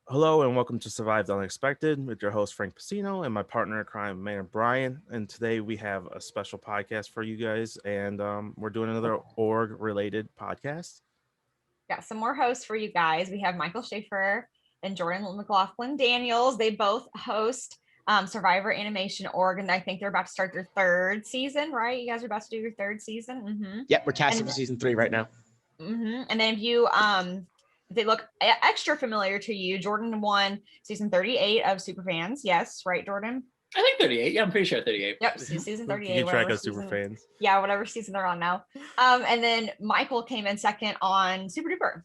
Hello and welcome to Survive the Unexpected with your host Frank Pacino and my partner in crime, Mayor Brian. And today we have a special podcast for you guys, and we're doing another org-related podcast. Got some more hosts for you guys. We have Michael Schaefer and Jordan McLaughlin Daniels. They both host Survivor Animation Org, and I think they're about to start their third season, right? You guys are about to do your third season. Yep, we're casting for season 3 right now. And then if you they look extra familiar to you, Jordan won season 38 of Superfans. Yes, right, Jordan? I think 38. Yeah, I'm pretty sure 38. Yep, season 38. Keep track of season, Superfans. Yeah, whatever season they're on now. And then Michael came in second on Super Duper.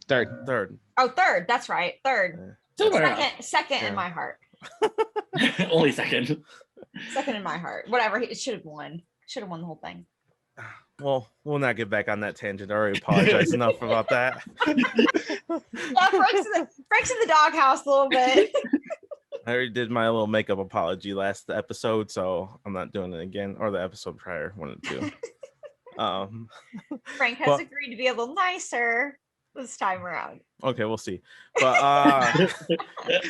Third. Oh, third. That's right. Third. Second in my heart. Only second. Second in my heart. Whatever. He should have won. Should have won the whole thing. Well, we'll not get back on that tangent. I already apologize enough about that. Yeah, Frank's in the doghouse a little bit. I already did my little makeup apology last episode, so I'm not doing it again, or the episode prior, one of the two. Frank has agreed to be a little nicer this time around. Okay, we'll see. But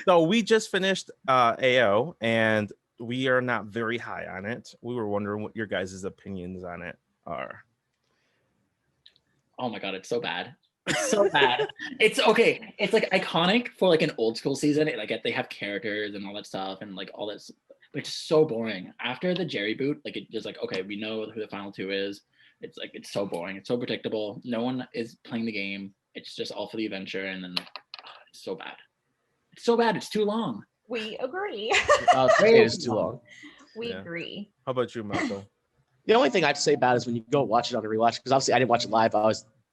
so we just finished AO, and we are not very high on it. We were wondering what your guys' opinions on it are. Oh my god, it's so bad. It's so bad. It's okay. It's like iconic for like an old school season. Like they have characters and all that stuff and like all this, but it's so boring. After the Jerry boot, like it just like, okay, we know who the final two is. It's like it's so boring. It's so predictable. No one is playing the game. It's just all for the adventure, and then it's so bad. It's so bad. It's too long. We agree. It is too long. We agree. How about you, Michael? The only thing I'd say about it is when you go watch it on a rewatch, because obviously I didn't watch it live.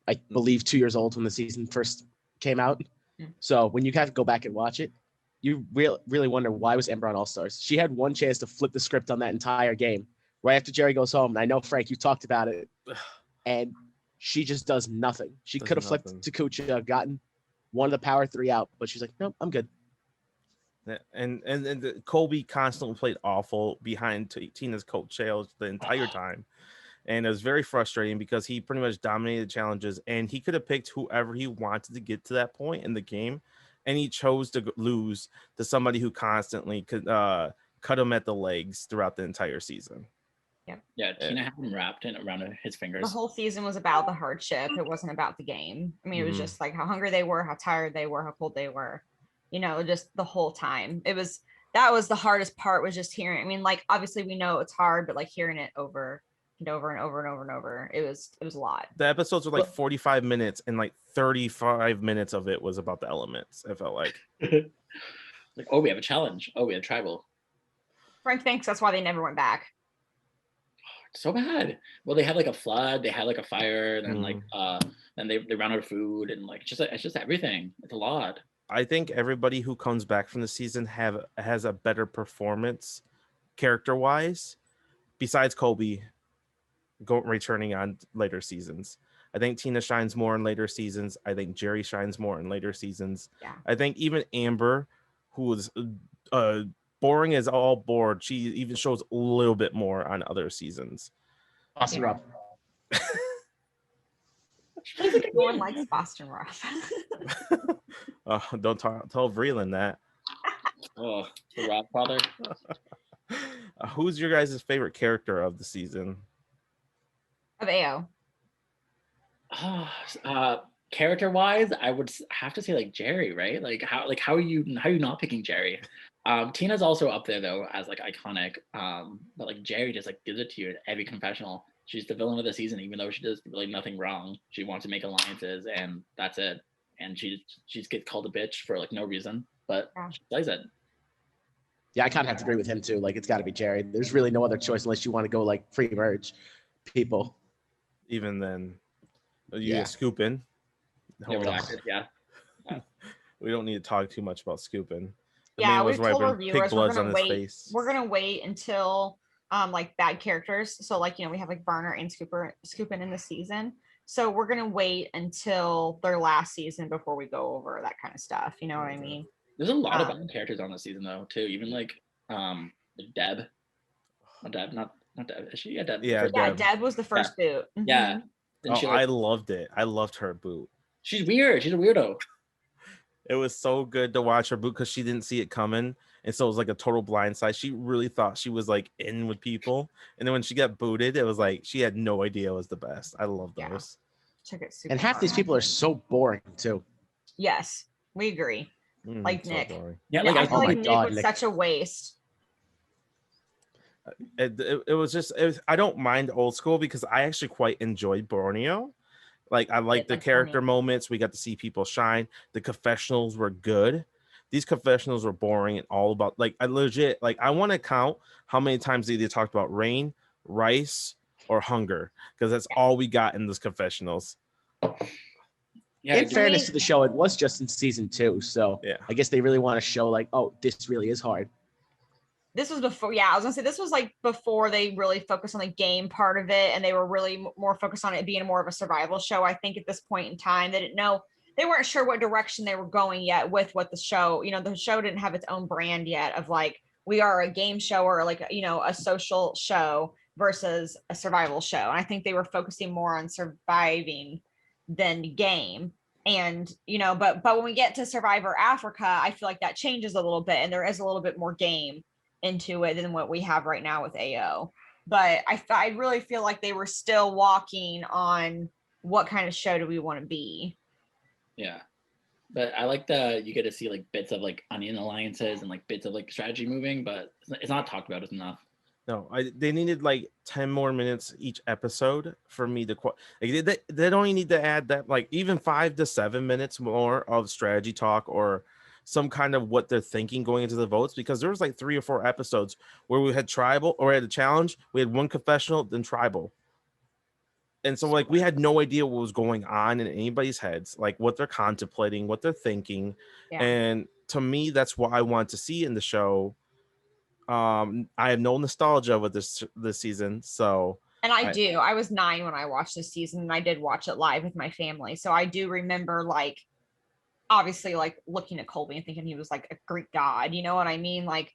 I believe 2 years old when the season first came out. So when you have to go back and watch it, you really wonder, why was Ember on All Stars? She had one chance to flip the script on that entire game. Right after Jerry goes home, and I know, Frank, you talked about it, and she just does nothing. She could have flipped to Kucha, gotten one of the power 3 out, but she's like, nope, I'm good. And Colby constantly played awful behind Tina's coattails the entire time. And it was very frustrating because he pretty much dominated challenges, and he could have picked whoever he wanted to get to that point in the game, and he chose to lose to somebody who constantly could cut him at the legs throughout the entire season. Yeah, Tina had him wrapped around his fingers. The whole season was about the hardship. It wasn't about the game. I mean, it was just like how hungry they were, how tired they were, how cold they were. You know, just the whole time. That was the hardest part, was just hearing. I mean, like obviously we know it's hard, but like hearing it over and over and over and over and over, it was a lot. The episodes were like 45 minutes, and like 35 minutes of it was about the elements. It felt like like, oh, we have a challenge. Oh, we have tribal. Frank thinks that's why they never went back. So bad. Well, they had like a flood, they had like a fire, and then like then they ran out of food, and like it's just everything. It's a lot. I think everybody who comes back from the season has a better performance character wise, besides Colby returning on later seasons. I think Tina shines more in later seasons. I think Jerry shines more in later seasons. Yeah. I think even Amber, who was boring as all bored, she even shows a little bit more on other seasons. Boston Rob. No one likes Boston Rob. Don't tell Vreeland that. Oh, the Rob father. Who's your guys' favorite character of the season? Of AO. Character wise, I would have to say like Jerry, right? Like how are you not picking Jerry? Tina's also up there though as like iconic. But like Jerry just like gives it to you in every confessional. She's the villain of the season, even though she does really nothing wrong. She wants to make alliances, and that's it. And she gets called a bitch for like no reason, but she does it. Yeah, I kind of have to agree with him too. Like, it's got to be Jerry. There's really no other choice unless you want to go like free merge people. Even then, you scooping. Yeah. We don't need to talk too much about scooping. Yeah, we've told our viewers we're gonna face. wait until like bad characters. So like, you know, we have like Varner and Scoopin in the season. So we're gonna wait until their last season before we go over that kind of stuff. You know what I mean? There's a lot of bad characters on this season though, too. Even like Deb. Not Deb. Is she? Yeah, Deb. Yeah, Deb was the first boot. Mm-hmm. Yeah. I loved it. I loved her boot. She's weird. She's a weirdo. It was so good to watch her boot because she didn't see it coming. And so it was like a total blindside. She really thought she was like in with people. And then when she got booted, it was like she had no idea it was the best. I love Yeah. those. Took it super And half these far. people are so boring too. Yes, we agree. Like So Nick. boring. Yeah, I like feel oh my like Nick God, was Nick. such a waste. It was just, I don't mind old school because I actually quite enjoyed Borneo. Like I like the like character Borneo. moments. We got to see people shine. The confessionals were good. These confessionals were boring and all about like I legit like I want to count how many times they talked about rain, rice, or hunger because that's all we got in those confessionals. yeah, In it- fairness to the show, it was just in season 2, so Yeah. I guess they really want to show like, oh, this really is hard. This was before, yeah, I was gonna say this was like before they really focused on the game part of it, and they were really more focused on it being more of a survival show. I think at this point in time, they didn't know, they weren't sure what direction they were going yet with what the show, the show didn't have its own brand yet of like, we are a game show or like, a social show versus a survival show. And I think they were focusing more on surviving than game. And but when we get to Survivor Africa, I feel like that changes a little bit, and there is a little bit more game into it than what we have right now with AO. But I really feel like they were still walking on what kind of show do we want to be. yeah. But I like that you get to see like bits of like onion alliances and like bits of like strategy moving, but it's not talked about enough. No, they needed like 10 more minutes each episode for me to like, they only need to add that like even 5 to 7 minutes more of strategy talk or some kind of what they're thinking going into the votes, because there was like 3 or 4 episodes where we had tribal or we had a challenge, we had one confessional, then tribal. And so like we had no idea what was going on in anybody's heads, like what they're contemplating, what they're thinking. Yeah. And to me, that's what I want to see in the show. I have no nostalgia with this season, so And I was 9 when I watched this season, and I did watch it live with my family, so I do remember like obviously like looking at Colby and thinking he was like a Greek god, you know what I mean? Like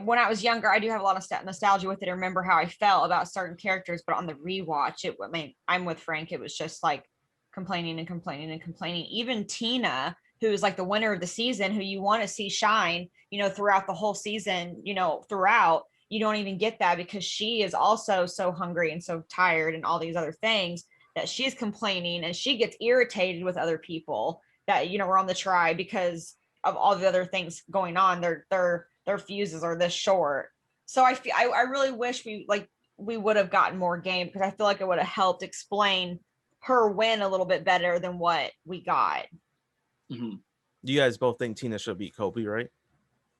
when I was younger, I do have a lot of nostalgia with it. I remember how I felt about certain characters, but on the rewatch, I'm with Frank. It was just like complaining and complaining and complaining. Even Tina, who is like the winner of the season, who you want to see shine, throughout the whole season, throughout, you don't even get that because she is also so hungry and so tired and all these other things that she's complaining, and she gets irritated with other people that were on the tribe because of all the other things going on. Their fuses are this short. So I really wish we would have gotten more game, because I feel like it would have helped explain her win a little bit better than what we got. Mm-hmm. You guys both think Tina should beat Kobe, right?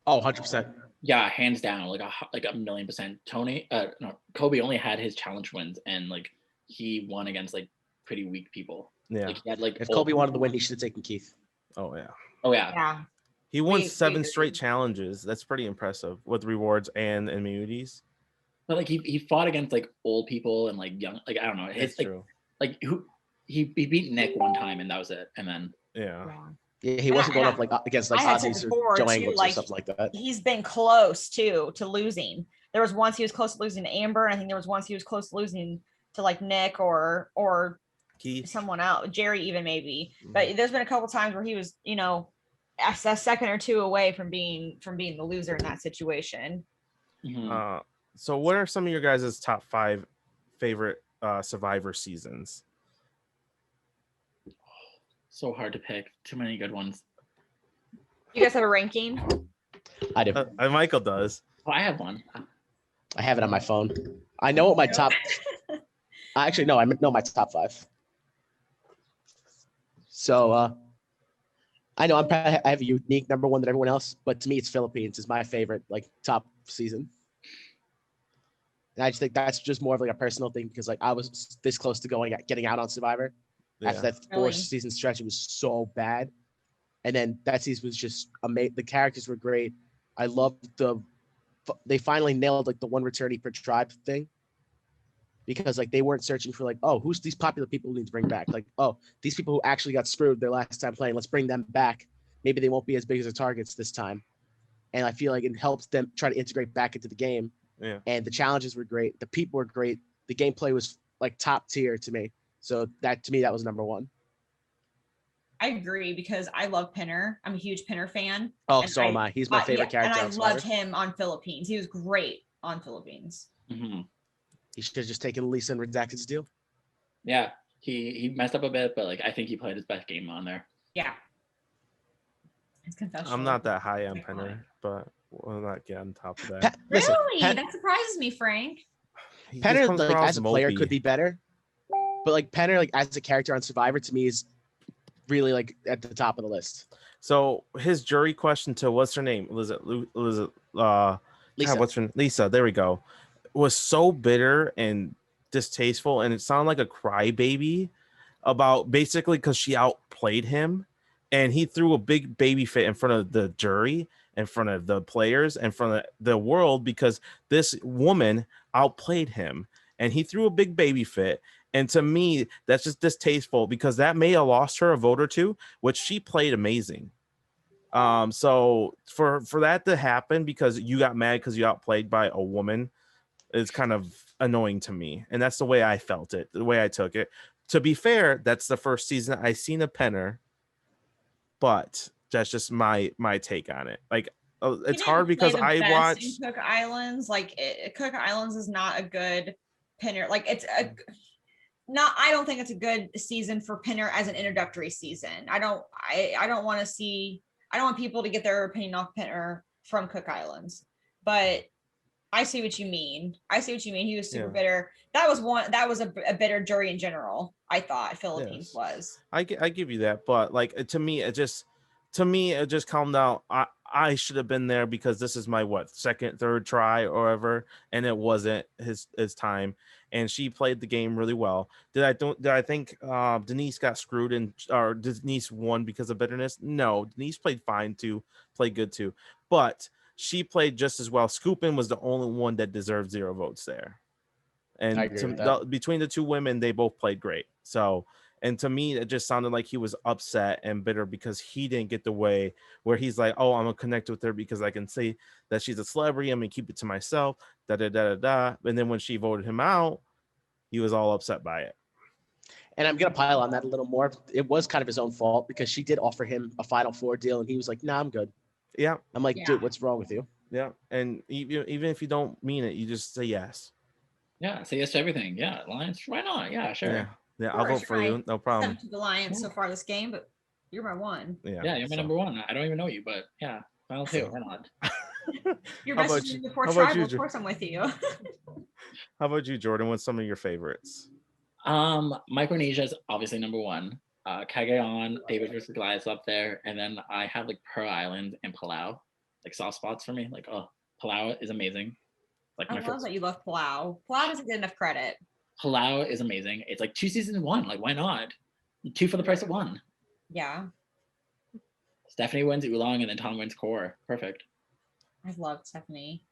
Oh, 100%. Yeah, hands down, like a million percent. Kobe only had his challenge wins, and like he won against like pretty weak people. Yeah. Like he had like If Kobe wanted to win, he should have taken Keith. Oh yeah. Oh yeah. Yeah. He won We 7 agree. straight challenges. That's pretty impressive with rewards and immunities. But like he fought against like old people and like young, like I don't know. That's His like true. who he beat Nick one time and that was it. And then Yeah. Yeah, he wasn't And going up like against like I had said Aussies before, or Joe too, Angles or like, stuff like that. he's been close to losing. There was once he was close to losing to Amber, and I think there was once he was close to losing to like Nick or Keith. someone else, Jerry even maybe. But there's been a couple times where he was, a second or two away from being the loser in that situation. mhm. So what are some of your guys' top 5 favorite Survivor seasons? So hard to pick. Too many good ones. You guys have a ranking? I do. Michael does. Oh, I have one. I have it on my phone. I know what my top. Actually, no, I know my top 5. So I know I have a unique number 1 than everyone else, but to me, it's Philippines is my favorite like top season. And I just think that's just more of like a personal thing because like I was this close to getting out on Survivor. Yeah. After that Really? 4-season stretch, it was so bad. And then that season was just amazing. The characters were great. I loved they finally nailed like the one returnee per tribe thing. Because like they weren't searching for like, oh, who's these popular people we need to bring back? Like, oh, these people who actually got screwed their last time playing, let's bring them back. Maybe they won't be as big as the targets this time. And I feel like it helps them try to integrate back into the game. Yeah. And the challenges were great. The people were great. The gameplay was like top tier to me. So that to me, that was number 1. I agree because I love Pinner. I'm a huge Pinner fan. Oh, And so am I. He's my favorite and character I on Survivor. loved him on Philippines. He was great on Philippines. Mm-hmm. He should have just taken Lisa and Redacted's deal. Yeah, he messed up a bit, but like I think he played his best game on there. Yeah. His confessional. I'm not that high on Iconic. Penner, but we'll not get on top of that. Listen, Really? That surprises me, Frank. He just Penner, comes like across as a player, mopey. could be better, but like Penner, like as a character on Survivor, to me is really like at the top of the list. So his jury question to what's her name? Lisa. Lisa. God, what's her Lisa? There we go. Was so bitter and distasteful, and it sounded like a crybaby about basically because she outplayed him, and he threw a big baby fit in front of the jury, in front of the players, in front of the world because this woman outplayed him, and he threw a big baby fit. And to me, that's just distasteful because that may have lost her a vote or two, which she played amazing. So for that to happen because you got mad because you outplayed by a woman is kind of annoying to me, and that's the way I felt it, the way I took it. To be fair, that's the first season I seen a Penner, but that's just my take on it. Like it's hard because I watched Cook Islands. Like Cook Islands is not a good Pinner. Like it's a not. I don't think it's a good season for Pinner as an introductory season. I don't want to see. I don't want people to get their opinion off Pinner from Cook Islands, but I see what you mean. He was super bitter. That was a bitter jury in general. I thought Philippines was. I give you that, but like to me, it just calmed down. I should have been there because this is my second, third try or whatever, and it wasn't his time. And she played the game really well. Did I think Denise got screwed or Denise won because of bitterness? No, Denise played fine too, played good too, but she played just as well. Scoopin was the only one that deserved 0 votes there. And between the two women, they both played great. So, and to me, it just sounded like he was upset and bitter because he didn't get the way where he's like, oh, I'm going to connect with her because I can say that she's a celebrity. I'm going to keep it to myself. And then when she voted him out, he was all upset by it. And I'm going to pile on that a little more. It was kind of his own fault because she did offer him a Final Four deal and he was like, nah, I'm good. Yeah. I'm like, dude, what's wrong with you? Yeah. And even if you don't mean it, you just say yes. Yeah. Say yes to everything. Yeah. Alliance. Why not? Yeah, sure. Yeah. I'll vote for you. No problem. To the Alliance so far this game, but you're my one. Yeah. You're my number one. I don't even know you, but yeah. Final two. Why not? Your message in the poor tribal, of course I'm with you. How about you, Jordan? What's some of your favorites? Micronesia is obviously number one. Cagayan, David versus Goliath up there, and then I have like Pearl Island and Palau, like soft spots for me. Like, oh, Palau is amazing. Like I love that you love Palau. Palau doesn't get enough credit. Palau is amazing. It's like 2 seasons in one. Like, why not? 2 for the price of 1. Yeah. Stephanie wins Oolong, and then Tom wins Core. Perfect. I loved Stephanie.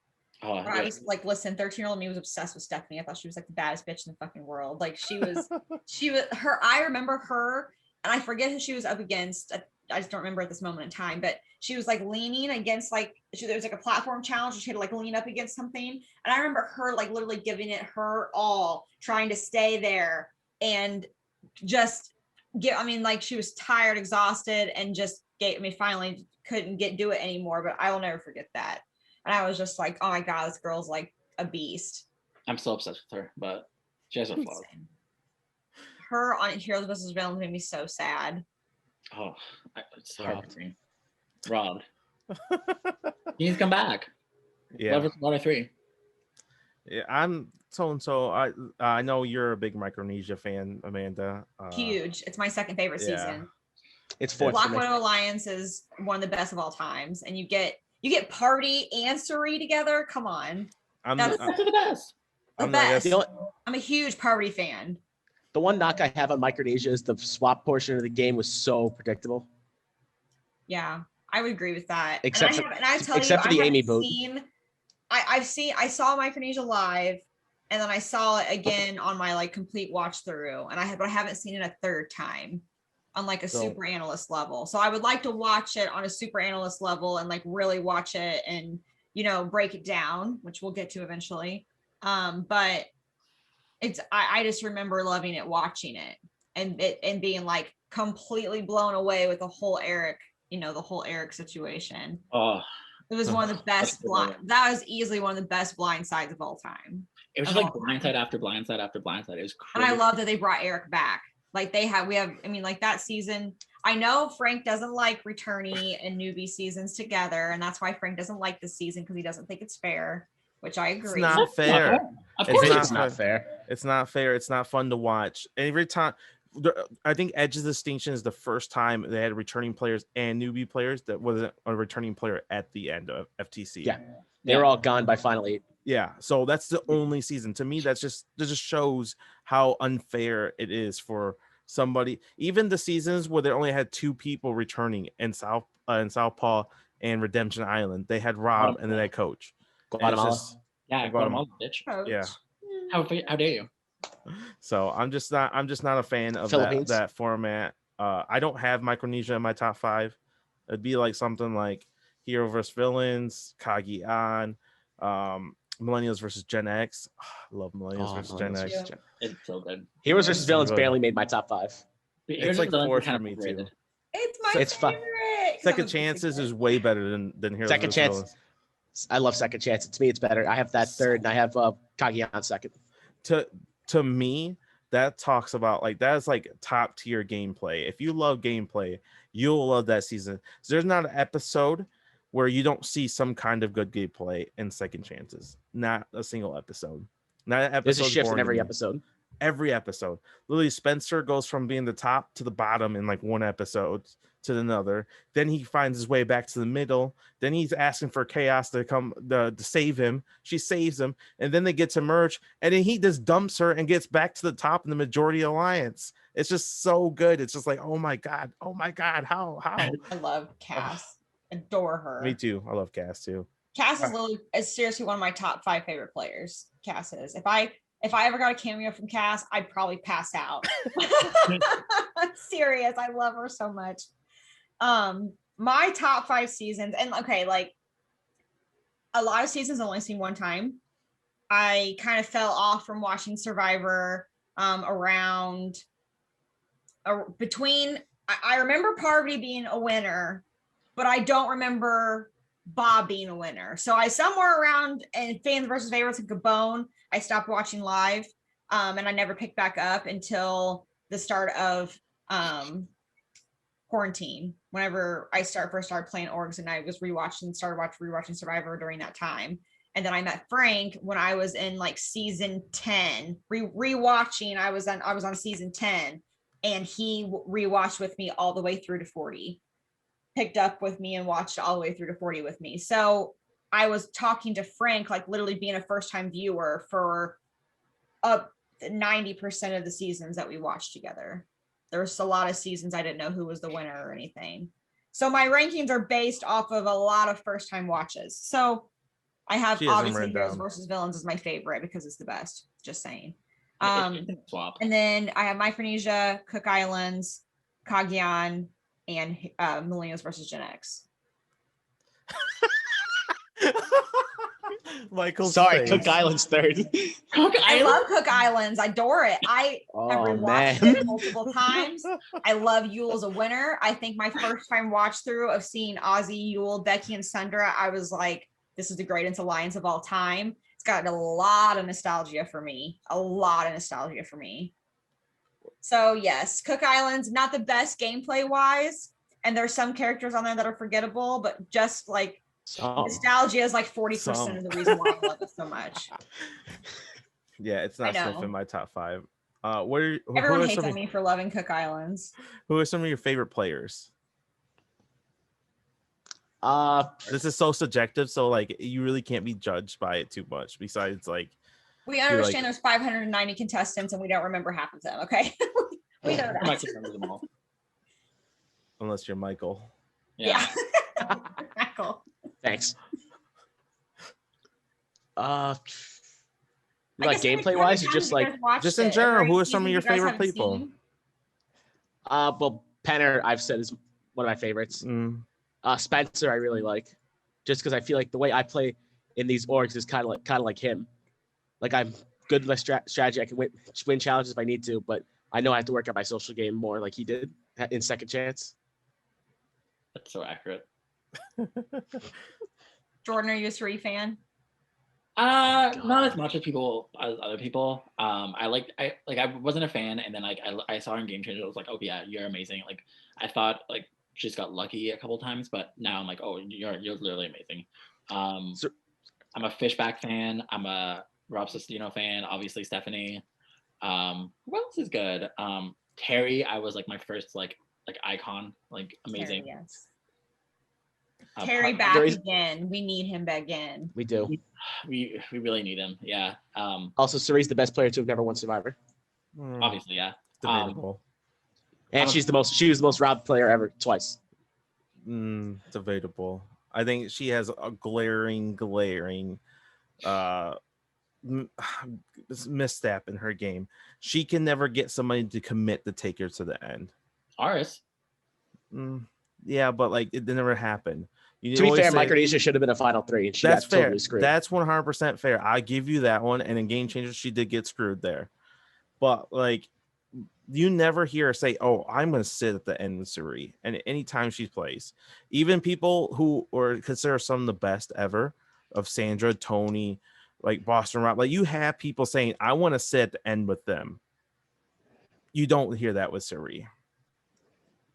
Oh, I was like, listen, 13-year-old me was obsessed with Stephanie. I thought she was like the baddest bitch in the fucking world. Like she was I remember her, and I forget who she was up against. I just don't remember at this moment in time, but she was like leaning against there was like a platform challenge. She had to like lean up against something. And I remember her like literally giving it her all, trying to stay there and just she was tired, exhausted, and just finally couldn't do it anymore. But I will never forget that. And I was just like, oh my God, this girl's like a beast. I'm still obsessed with her, but she has her flaws. Her on Heroes vs. Villains made me so sad. Oh, it's heartbreaking. Robbed. He needs to come back. Yeah. Love vs. Water 3. Yeah, I'm so. I know you're a big Micronesia fan, Amanda. Huge. It's my second favorite season. It's fourth. Black Widow Alliance is one of the best of all times, and you get Party and Suri together. Come on, that's the best. The best. I'm a huge Party fan. The one knock I have on Micronesia is the swap portion of the game was so predictable. Yeah, I would agree with that. Except for the Amy boot. I saw Micronesia live, and then I saw it again on my like complete watch through, and I haven't seen it a third time on like a super analyst level. So I would like to watch it on a super analyst level and like really watch it and break it down, which we'll get to eventually. But I just remember loving it, watching it. and being like completely blown away with the whole Eric, the whole Eric situation. Oh, It was one of the best that was easily one of the best blind sides of all time. it was just like blindside after blindside after blindside. It was And crazy. I love that they brought Eric back. Like like that season. I know Frank doesn't like returnee and newbie seasons together, and that's why Frank doesn't like this season because he doesn't think it's fair, which I agree. It's not fair. Of It's course It's it's not fair. It's not fair. It's not fun to watch. Every time, I think Edge's Distinction is the first time they had returning players and newbie players that wasn't a returning player at the end of FTC. Yeah. They were all gone by Final 8. Yeah. So that's the only season. To me, that just shows how unfair it is for somebody. Even the seasons where they only had 2 people returning in Southpaw and Redemption Island, they had Rob and then they coach. Guatemala. Yeah, Guatemala. Guatemala, bitch. Coach. Yeah. How dare you? So I'm just not a fan of Philippines. that format. I don't have Micronesia in my top 5. It'd be like something like Hero vs. Villains, Kagian, Millennials versus Gen X. I love Millennials versus Gen X. Yeah. It's so good. Heroes vs. Villains good. barely made my top 5. It's like 4 for me too. It's my It's fun. favorite. Second Chances is way better than Heroes Second vs. Chance. Villains. I love Second Chance. To me, it's better. I have that third, and I have Kagian second. To me, that talks about like that's like top tier gameplay. If you love gameplay, you'll love that season. So there's not an episode where you don't see some kind of good gameplay in Second Chances. Not a single episode. Not an episode. There's a shift in every episode. Every episode. Literally, Spencer goes from being the top to the bottom in like one episode to another. Then he finds his way back to the middle. Then he's asking for Chaos to come to save him. She saves him, and then they get to merge, and then he just dumps her and gets back to the top in the majority alliance. It's just so good. It's just like, oh my god, how? I love Cass. Adore her. Me too. I love Cass too. Cass is seriously one of my top 5 favorite players. Cass is. If I ever got a cameo from Cass, I'd probably pass out. I'm serious. I love her so much. My top 5 seasons, and okay, like a lot of seasons I've only seen one time. I kind of fell off from watching Survivor around between. I remember Parvati being a winner, but I don't remember Bob being a winner. So I somewhere around in Fans versus Favorites and Gabon, I stopped watching live, and I never picked back up until the start of quarantine. Whenever I first started playing orgs, and I was rewatching Survivor during that time. And then I met Frank when I was in like season 10, rewatching. I was on season 10, and he rewatched with me all the way through to 40. Picked up with me and watched all the way through to 40 with me. So I was talking to Frank, like literally being a first-time viewer for 90% of the seasons that we watched together. There was a lot of seasons I didn't know who was the winner or anything. So my rankings are based off of a lot of first-time watches. So I have obviously Heroes versus Villains is my favorite because it's the best. Just saying. Swap. And then I have Micronesia, Cook Islands, Kagian, and Millennials versus Gen X. Michael, sorry, Cook Islands third. I love Cook Islands. I adore it. I have rewatched it multiple times. I love Yul as a winner. I think my first time watch through of seeing Ozzy, Yul, Becky, and Sundra, I was like, this is the greatest alliance of all time. It's got a lot of nostalgia for me. So yes, Cook Islands, not the best gameplay wise, and there's some characters on there that are forgettable, but just like nostalgia is like 40% of the reason why I love it so much. Yeah, it's not in my top 5. Everyone hates on me for loving Cook Islands. Who are some of your favorite players? This is so subjective, so like you really can't be judged by it too much. Besides, like we understand there's 590 contestants and we don't remember half of them. Okay, we know that. I might remember them all. Unless you're Michael. Yeah. Michael. Thanks. Like gameplay wise, or just like just in general, who are some of your favorite people? Well, Penner, I've said, is one of my favorites. Spencer, I really like, just because I feel like the way I play in these orgs is kind of like him. Like I'm good with my strategy. I can win challenges if I need to, but I know I have to work on my social game more like he did in Second Chance. That's so accurate. Jordan, are you a Suri fan? Not as much as other people. I wasn't a fan, and then I saw her in Game Changer. I was like, oh yeah, you're amazing. Like I thought like she just got lucky a couple times, but now I'm like, oh, you're literally amazing. I'm a Fishback fan. I'm a Rob Sestino fan. Obviously Stephanie. Who else is good? Terry. I was like my first like icon, like amazing. Terry, yes. Terry back again. We need him back again. We do. We really need him. Yeah. Also, Suri's the best player to have never won Survivor. Obviously, yeah. Debatable. And she was the most robbed player ever twice. Debatable. I think she has a glaring misstep in her game. She can never get somebody to commit to take her to the end. Aris. Yeah, but like it never happened. To be fair, Micronesia should have been a final 3, and she got totally screwed. That's 100% fair. I give you that one. And in Game Changers, she did get screwed there. But like, you never hear her say, "Oh, I'm going to sit at the end with Suri." And anytime she plays, even people who are considered some of the best ever of Sandra, Tony, like Boston Rob, like you have people saying, "I want to sit at the end with them." You don't hear that with Suri.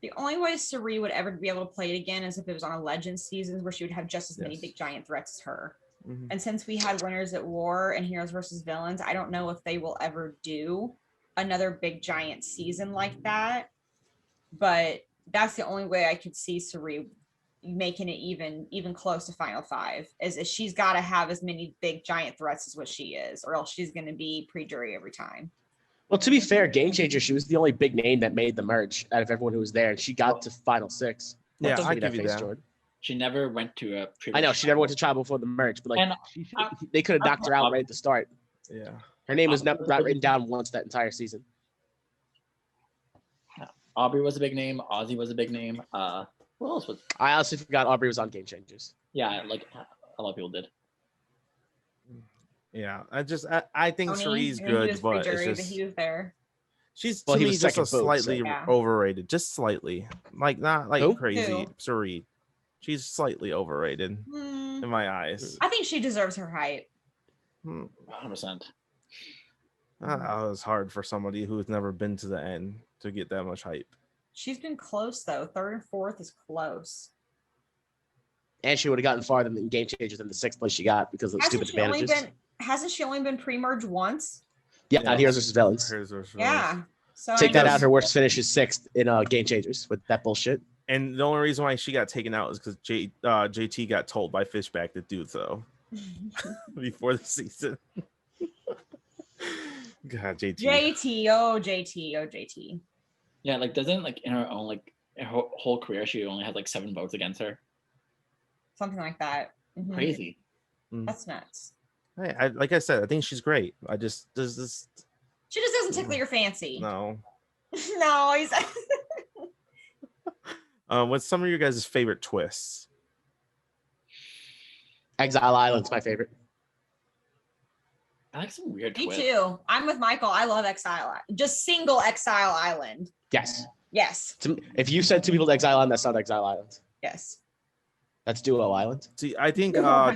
The only way Suri would ever be able to play it again is if it was on a Legends season where she would have just as many big giant threats as her. And since we had Winners at War and Heroes versus Villains, I don't know if they will ever do another big giant season like that. But that's the only way I could see Suri making it even close to Final 5 is she's got to have as many big giant threats as what she is, or else she's going to be pre-jury every time. Well, to be fair, Game Changer, she was the only big name that made the merge out of everyone who was there, and she got to Final 6. Yeah, I give you that. Jordan. She never went to a. I know she never went to tribal before the merge, but like they could have knocked her out right at the start. Yeah, her name was not written down once that entire season. Aubrey was a big name. Ozzy was a big name. What else was? I honestly forgot Aubrey was on Game Changers. Yeah, like a lot of people did. Yeah, I think Suri's good, but it's just he was there. She's to me just a slightly overrated, just slightly, like not like crazy. Suri, she's slightly overrated in my eyes. I think she deserves her hype. 100%. That was hard for somebody who's never been to the end to get that much hype. She's been close though. 3rd and 4th is close. And she would have gotten farther than Game Changers than the 6th place she got because of stupid advantages. Hasn't she only been pre-merged once? Yeah, on Heroes vs. Villains. Yeah. So take that out. Her worst finish is 6th in Game Changers with that bullshit. And the only reason why she got taken out is because JT got told by Fishback to do so before the season. God, JT. JT. Yeah, like doesn't like in her own like her whole career she only had like 7 votes against her. Something like that. Crazy. That's nuts. Hey, like I said, I think she's great. She just doesn't tickle your fancy. No. No, he's. What's some of your guys' favorite twists? Exile Island's my favorite. I like some weird Me twists. too. I'm with Michael. I love Exile. Just single Exile Island. Yes. Yes. If you said 2 people to Exile Island, that's not Exile Island. Yes. That's Duo Island. See, I think I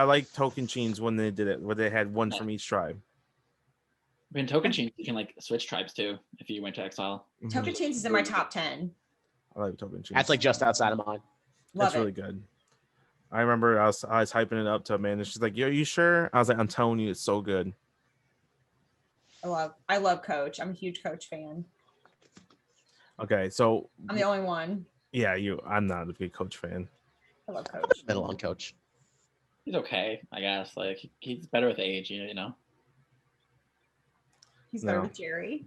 like Tocantins when they did it, where they had one from each tribe. But in Tocantins, you can like switch tribes too if you went to Exile. Tocantins is in my top 10. I like Tocantins. That's like just outside of mine. That's really good. I remember I was hyping it up to Amanda. She's like, "Are you sure?" I was like, "I'm telling you, it's so good." I love Coach. I'm a huge Coach fan. Okay, so I'm the only one. Yeah, I'm not a big Coach fan. I love Coach. Middle on Coach. He's okay, I guess. Like he's better with age, you know. He's better with Jerry.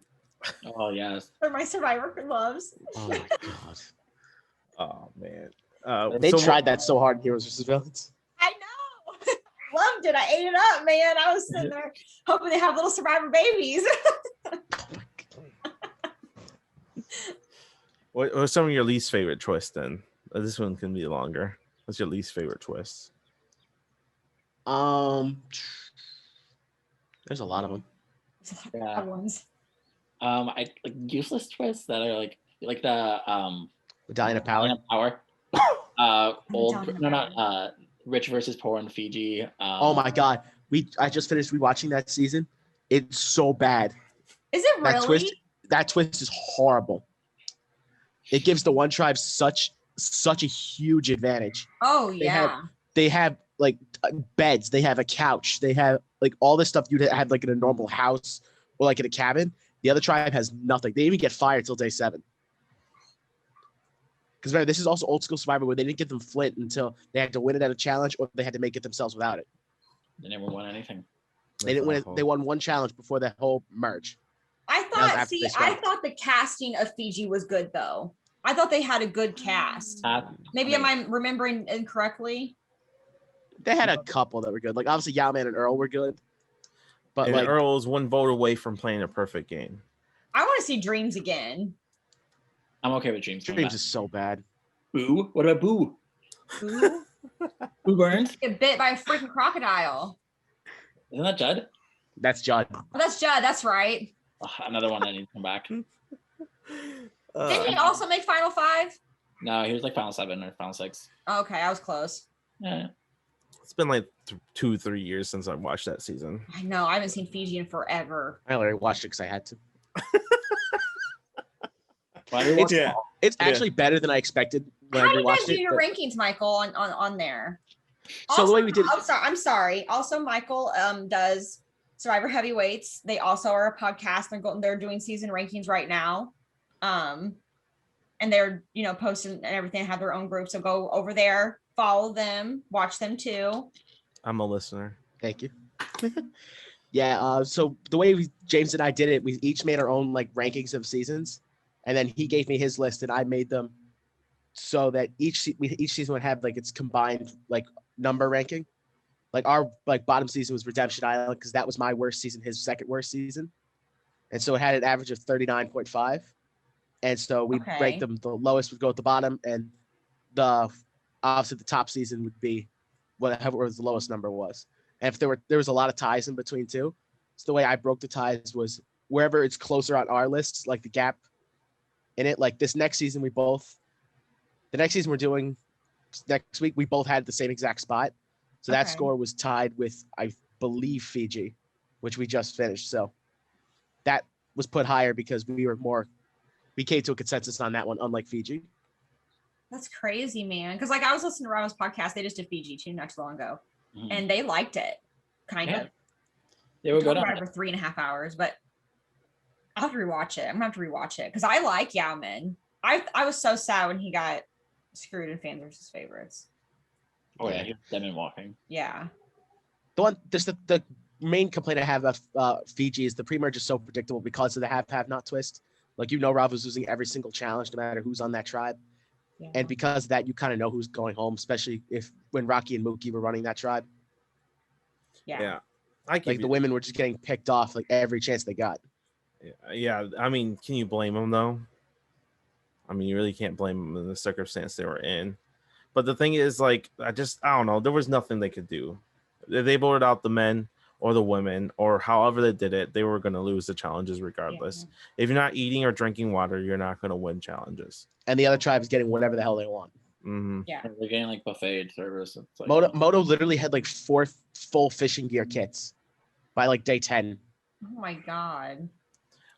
Oh yes. Or my Survivor loves. Oh my god. Oh man. They tried that so hard in Heroes vs. Villains. I know. Loved it. I ate it up, man. I was sitting there hoping they have little Survivor babies. What's some of your least favorite twists then? This one can be longer. What's your least favorite twist? There's a lot of them. Yeah. I like useless twists that are like the Medallion of Power. Old Medallion of no not Power. rich versus poor in Fiji. Oh my God, I just finished rewatching that season. It's so bad. Is it That really? twist is horrible. It gives the one tribe such a huge advantage. Oh They have- yeah. They have like beds, they have a couch, they have like all this stuff you'd have like in a normal house or like in a cabin. The other tribe has nothing. They even get fired till day 7. Because remember, this is also old school Survivor where they didn't get them Flint until they had to win it at a challenge or they had to make it themselves without it. They never won anything. They didn't win it. They won one challenge before that whole merge. I was thought. after See, they I stopped. thought the casting of Fiji was good though. I thought they had a good cast. Maybe am I remembering incorrectly? They had a couple that were good. Like obviously Yowman and Earl were good. But And like Earl was one vote away from playing a perfect game. I want to see Dreams again. I'm okay with Dreams. Dreams is so bad. Boo. What about Boo? Ooh, Boo Burns? get bit by a freaking crocodile. Isn't that Judd? That's Judd. Oh, that's Judd. That's right. Oh, another one that needs to come back. Didn't he also make Final 5? No, he was like Final 7 or Final 6. Okay, I was close. Yeah. It's been like 2-3 years since I watched that season. I know. I haven't seen Fiji in forever. I only watched it because I had to. Why do you watch Yeah. It's actually better than I expected when How I do you guys rewatched do it. your but- rankings, Michael, on there? So the way we did it- I'm sorry. Also, Michael does Survivor Heavyweights. They also are a podcast. They're doing season rankings right now. And they're posting and everything, have their own group. So go over there, follow them, watch them too. I'm a listener. Thank you. Yeah. So the way James and I did it, we each made our own like rankings of seasons, and then he gave me his list, and I made them so that each season would have like its combined like number ranking. Like our like bottom season was Redemption Island because that was my worst season, his second worst season, and so it had an average of 39.5. And so we Okay. ranked them. The lowest would go at the bottom, and the obviously the top season would be whatever the lowest number was. And if there was a lot of ties in between too. So the way I broke the ties was wherever it's closer on our lists, like the gap in it. Like this next season, the next season we're doing next week, we both had the same exact spot. So that Okay. score was tied with, I believe, Fiji, which we just finished. So that was put higher because we came to a consensus on that one, unlike Fiji. That's crazy, man. Because like I was listening to Ramos podcast. They just did Fiji too not too long ago, Mhm. and they liked it, kind Yeah. of. They were good Talked on about it. it for 3.5 hours, but I'll have to rewatch it. I'm gonna have to rewatch it because I like Yao-Min. I was so sad when he got screwed in Fans versus Favorites. Oh yeah, he was dead and walking. Yeah. The main complaint I have of Fiji is the pre-merge is so predictable because of the have not twist. Like Rav was losing every single challenge, no matter who's on that tribe. Yeah. And because of that, you kind of know who's going home, especially when Rocky and Mookie were running that tribe. Yeah. I give Like you- the women were just getting picked off like every chance they got. Yeah, I mean, can you blame them though? I mean, you really can't blame them in the circumstance they were in. But the thing is, like, I don't know. There was nothing they could do. If they voted out the men or the women or however they did it, they were going to lose the challenges regardless. If you're not eating or drinking water, you're not going to win challenges. And the other tribe is getting whatever the hell they want. Hmm. Yeah. They're getting like buffet service. It's like, Moto literally had like 4 full fishing gear kits by like day 10. Oh my god.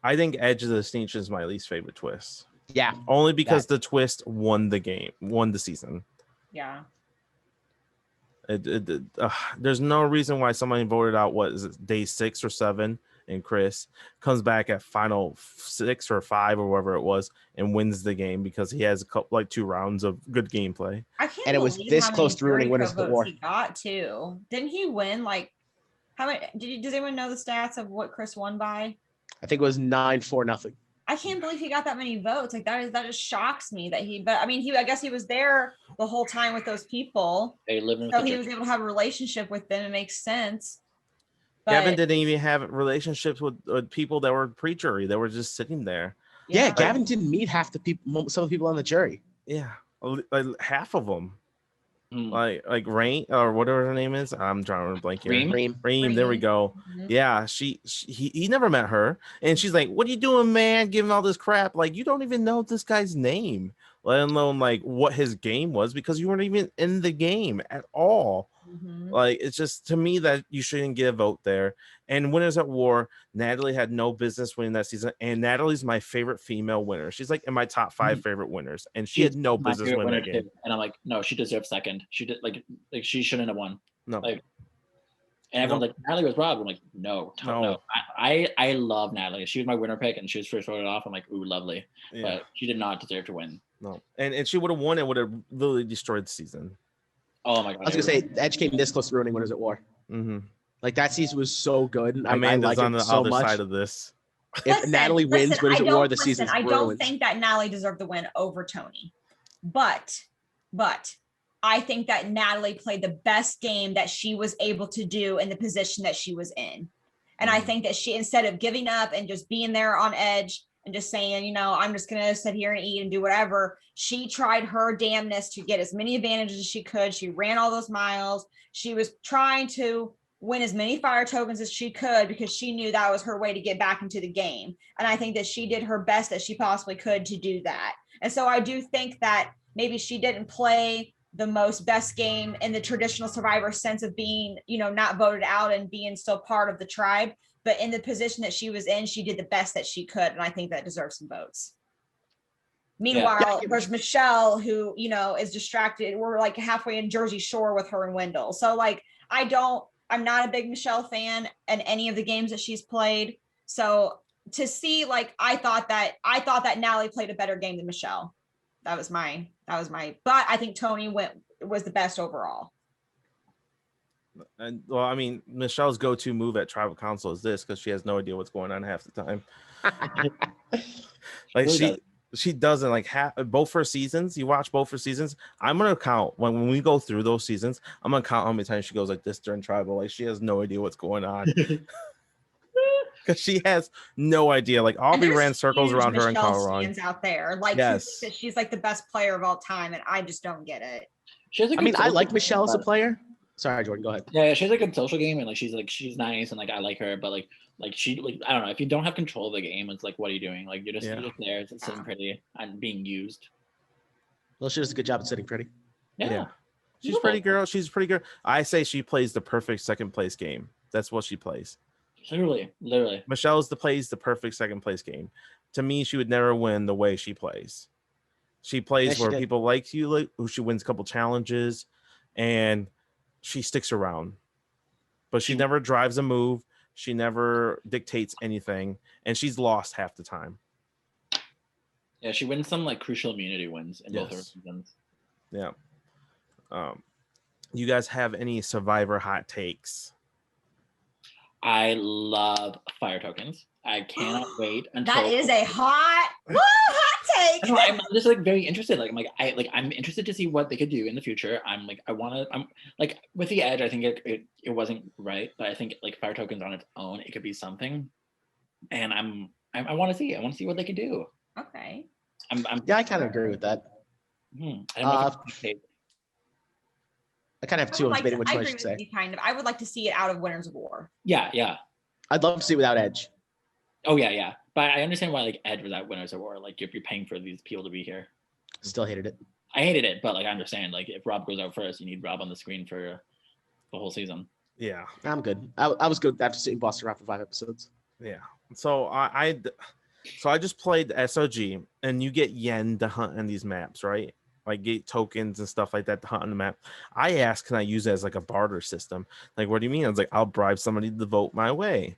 I think Edge of the Distinction is my least favorite twist. Yeah. Only because the twist won the season. Yeah. There's no reason why somebody voted out day 6 or 7 and Chris comes back at final 6 or 5 or whatever it was and wins the game because he has 2 rounds of good gameplay. I can't And it was believe this how close many to ruining jury Winners of the votes War. he got too. Didn't he win like how many? Does anyone know the stats of what Chris won by? I think it was 9-4-0. I can't believe he got that many votes. Like that just shocks me that but I mean, I guess he was there the whole time with those people. they live in. So he was able to have a relationship with them. It makes sense. Gavin didn't even have relationships with people that were pre-jury. They were just sitting there. Yeah, Gavin didn't meet half the people, some of the people on the jury. Yeah, like half of them. like Rain or whatever her name is. I'm drawing a blank here. Reem, there we go. Mhm. Yeah, he never met her, and she's like, "What are you doing, man? Giving all this crap? Like, you don't even know this guy's name, let alone like what his game was, because you weren't even in the game at all." Mhm. Like, it's just, to me, that you shouldn't get a vote there. And Winners at War, Natalie had no business winning that season, and Natalie's my favorite female winner. She's like in my top 5 favorite winners, and she had no my business favorite winning that winner game. too. And I'm like, no, she deserves second. She did like she shouldn't have won. No. Like, and everyone's like, Natalie was robbed. I'm like, no. I love Natalie. She was my winner pick, and she was first voted off. I'm like, ooh, lovely. Yeah. But she did not deserve to win. No, and she would have won. It would have literally destroyed the season. Oh my god. I was gonna say Edge came this close to ruining Winners at War. Mm-hmm. Like that season was so good. I Amanda's like on it the so other much. side of this. If Natalie wins Winners at War, the season's I don't ruined. think that Natalie deserved the win over Tony, but I think that Natalie played the best game that she was able to do in the position that she was in, and I think that she, instead of giving up and just being there on edge and just saying, you know, I'm just gonna sit here and eat and do whatever, she tried her damnness to get as many advantages as she could. She ran all those miles. She was trying to win as many fire tokens as she could because she knew that was her way to get back into the game. And I think that she did her best that she possibly could to do that. And so I do think that maybe she didn't play the most best game in the traditional Survivor sense of being, you know, not voted out and being still part of the tribe. But in the position that she was in, she did the best that she could. And I think that deserves some votes. Meanwhile, there's Michelle, who, you know, is distracted. We're like halfway in Jersey Shore with her and Wendell. So like, I'm not a big Michelle fan in any of the games that she's played. So to see, like, I thought that Natalie played a better game than Michelle. That was my, but I think Tony was the best overall. And well, I mean, Michelle's go-to move at tribal council is this, because she has no idea what's going on half the time. Like she doesn't, like, both her seasons. You watch both her seasons. I'm gonna count when we go through those seasons. I'm gonna count how many times she goes like this during tribal. Like, she has no idea what's going on. Because she has no idea. Like, Aubrey ran circles around her in Colorado. Stands out there, like, yes, she's like the best player of all time, and I just don't get it. I mean, I like Michelle as a player. Sorry, Jordan, go ahead. Yeah, she has a good social game, and like she's nice, and like I like her, but like she, like, I don't know, if you don't have control of the game, it's like, what are you doing? Like you're just there sitting pretty and being used. Well, she does a good job at sitting pretty. Yeah. She's pretty girl. She's a pretty girl. I say she plays the perfect second place game. That's what she plays. Literally. Michelle's plays the perfect second place game. To me, she would never win the way she plays. She plays where people like you, like, who she wins a couple challenges, and she sticks around. But she never drives a move. She never dictates anything, and she's lost half the time. Yeah, she wins some like crucial immunity wins in both her seasons. Yeah. You guys have any Survivor hot takes? I love fire tokens. I cannot wait until that is a hot take. I'm just like very interested. I'm interested to see what they could do in the future. I'm like with the Edge, I think it wasn't right, but I think like fire tokens on its own, it could be something. And I want to see. I want to see what they could do. Okay. I kind of agree with that. I kind of have two. I'm debating which one I should say. I would like to see it out of Winners of War. Yeah. I'd love to see it without Edge. Oh yeah. But I understand why like Edge was at Winners of War. Like if you're paying for these people to be here. Still hated it. I hated it, but like I understand. Like if Rob goes out first, you need Rob on the screen for the whole season. Yeah, I'm good. I was good after seeing Boston Rob for 5 episodes. Yeah. So I just played the SOG, and you get yen to hunt in these maps, right? Like get tokens and stuff like that to hunt on the map. I asked, can I use it as like a barter system? Like, what do you mean? I was like, I'll bribe somebody to vote my way.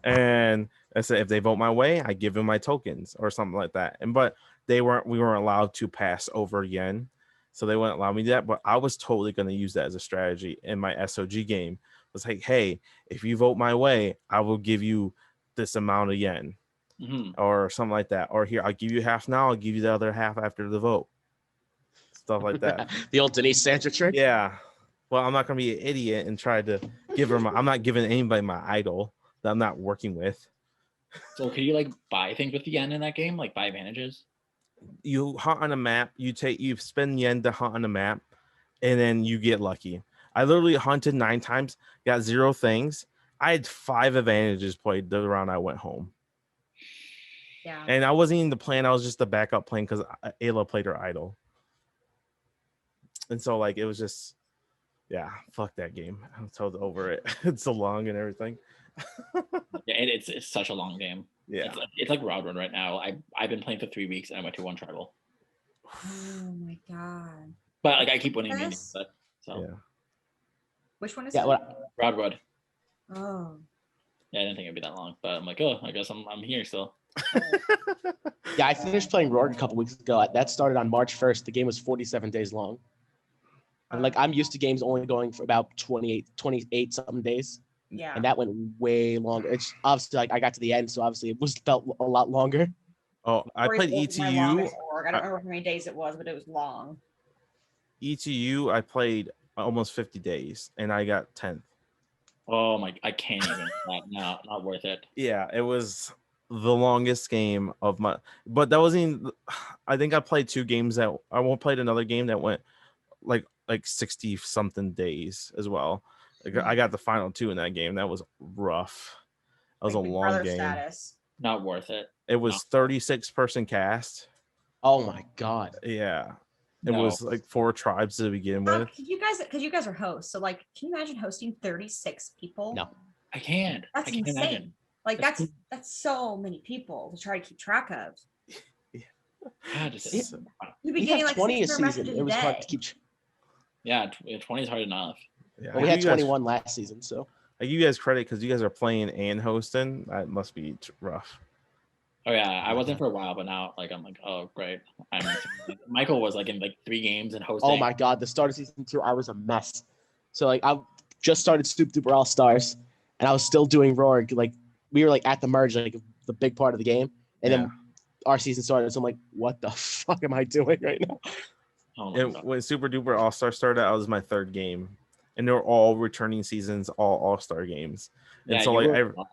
And I said, if they vote my way, I give them my tokens or something like that. But we weren't allowed to pass over yen. So they wouldn't allow me to do that. But I was totally going to use that as a strategy in my SOG game. It was like, hey, if you vote my way, I will give you this amount of yen or something like that. Or here, I'll give you half now. I'll give you the other half after the vote. Stuff like that. The old Denise Sandra trick. Yeah. Well, I'm not going to be an idiot and try to give her I'm not giving anybody my idol that I'm not working with. So can you like buy things with yen in that game? Like buy advantages? You hunt on a map. You spend yen to hunt on a map. and then you get lucky. I literally hunted 9 times, got 0 things. I had 5 advantages played the round I went home. Yeah. And I wasn't even the plan. I was just the backup plan because Ayla played her idol. And so, like, it was just, yeah, fuck that game. I'm so over it. It's so long and everything. Yeah, it's such a long game. Yeah. It's like Rodwood right now. I've been playing for 3 weeks and I went to 1 tribal. Oh my god. But like I keep winning Yes. games. But so Yeah. Which one is Yeah, it? well, Rodwood. Oh. Yeah, I didn't think it'd be that long, but I'm like, oh, I guess I'm here still. yeah, I finished playing Rogue a couple weeks ago. That started on March 1st. The game was 47 days long. And like I'm used to games only going for about 28 something days. Yeah. And that went way longer. It's obviously like I got to the end, so obviously it was felt a lot longer. Oh, I played 44 was my ETU. longest org. I don't remember how many days it was, but it was long. ETU, I played almost 50 days and I got 10th. Oh my, I can't even. Not worth it. Yeah, it was the longest game of my, but that wasn't even, I think I played 2 games that I won't played another game that went like 60 something days as well. Like, I got the final 2 in that game. That was rough. That was Like a Big long Brother game. status. Not worth it. It was 36 person cast. Oh my god. Yeah. It No. was like 4 tribes to begin with. Because you guys are hosts, so like, can you imagine hosting 36 people? No. I can't. That's I can't insane. imagine. Like That's that's so many people to try to keep track of. God, just, It's- You'd be We getting had like 20 a 600 season. messages It was a hard day. to keep. yeah, 20 is hard enough. Yeah, Well, we I had give you guys- 21 last season, so I give you guys credit because you guys are playing and hosting. That must be rough. Oh yeah, I wasn't for a while, but now like I'm like, oh great. Michael was like in like 3 games and hosting. oh my god, the start of season 2, I was a mess. So like I just started Super Duper All Stars, and I was still doing Roar. Like we were like at the merge, like the big part of the game, and then our season started. So I'm like, what the fuck am I doing right now? Oh my And God. when Super Duper All Star started, that was my 3rd game, and they were all returning seasons, all Star games. And Yeah, so you like were-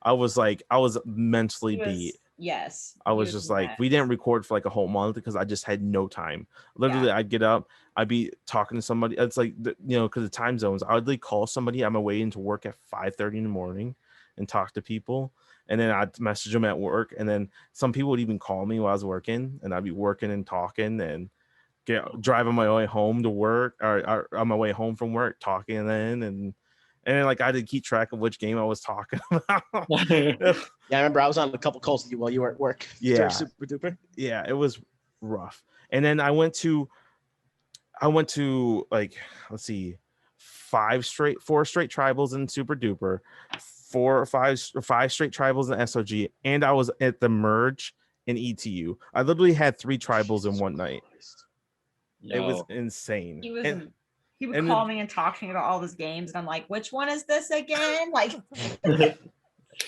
I was mentally He was- beat. Yes. I he was just like, mad. we didn't record for like a whole month because I just had no time. Literally, I'd get up, I'd be talking to somebody. It's like, because of time zones, I would like call somebody on my way into work at 5:30 in the morning and talk to people. And then I'd message them at work. And then some people would even call me while I was working, and I'd be working and talking and drive on my way home to work or on my way home from work, talking and then like I had to keep track of which game I was talking about. Yeah, I remember I was on a couple calls with you while you were at work. Yeah. during Super Duper. Yeah, it was rough. And then I went to like, let's see, 4 straight tribals in Super Duper, 4 or 5 straight tribals in SOG, and I was at the merge in ETU. I literally had 3 tribals in one night. It was No. insane. He was. And He would and call then- me and talk to me about all his games, and I'm like, "Which one is this again?" Like,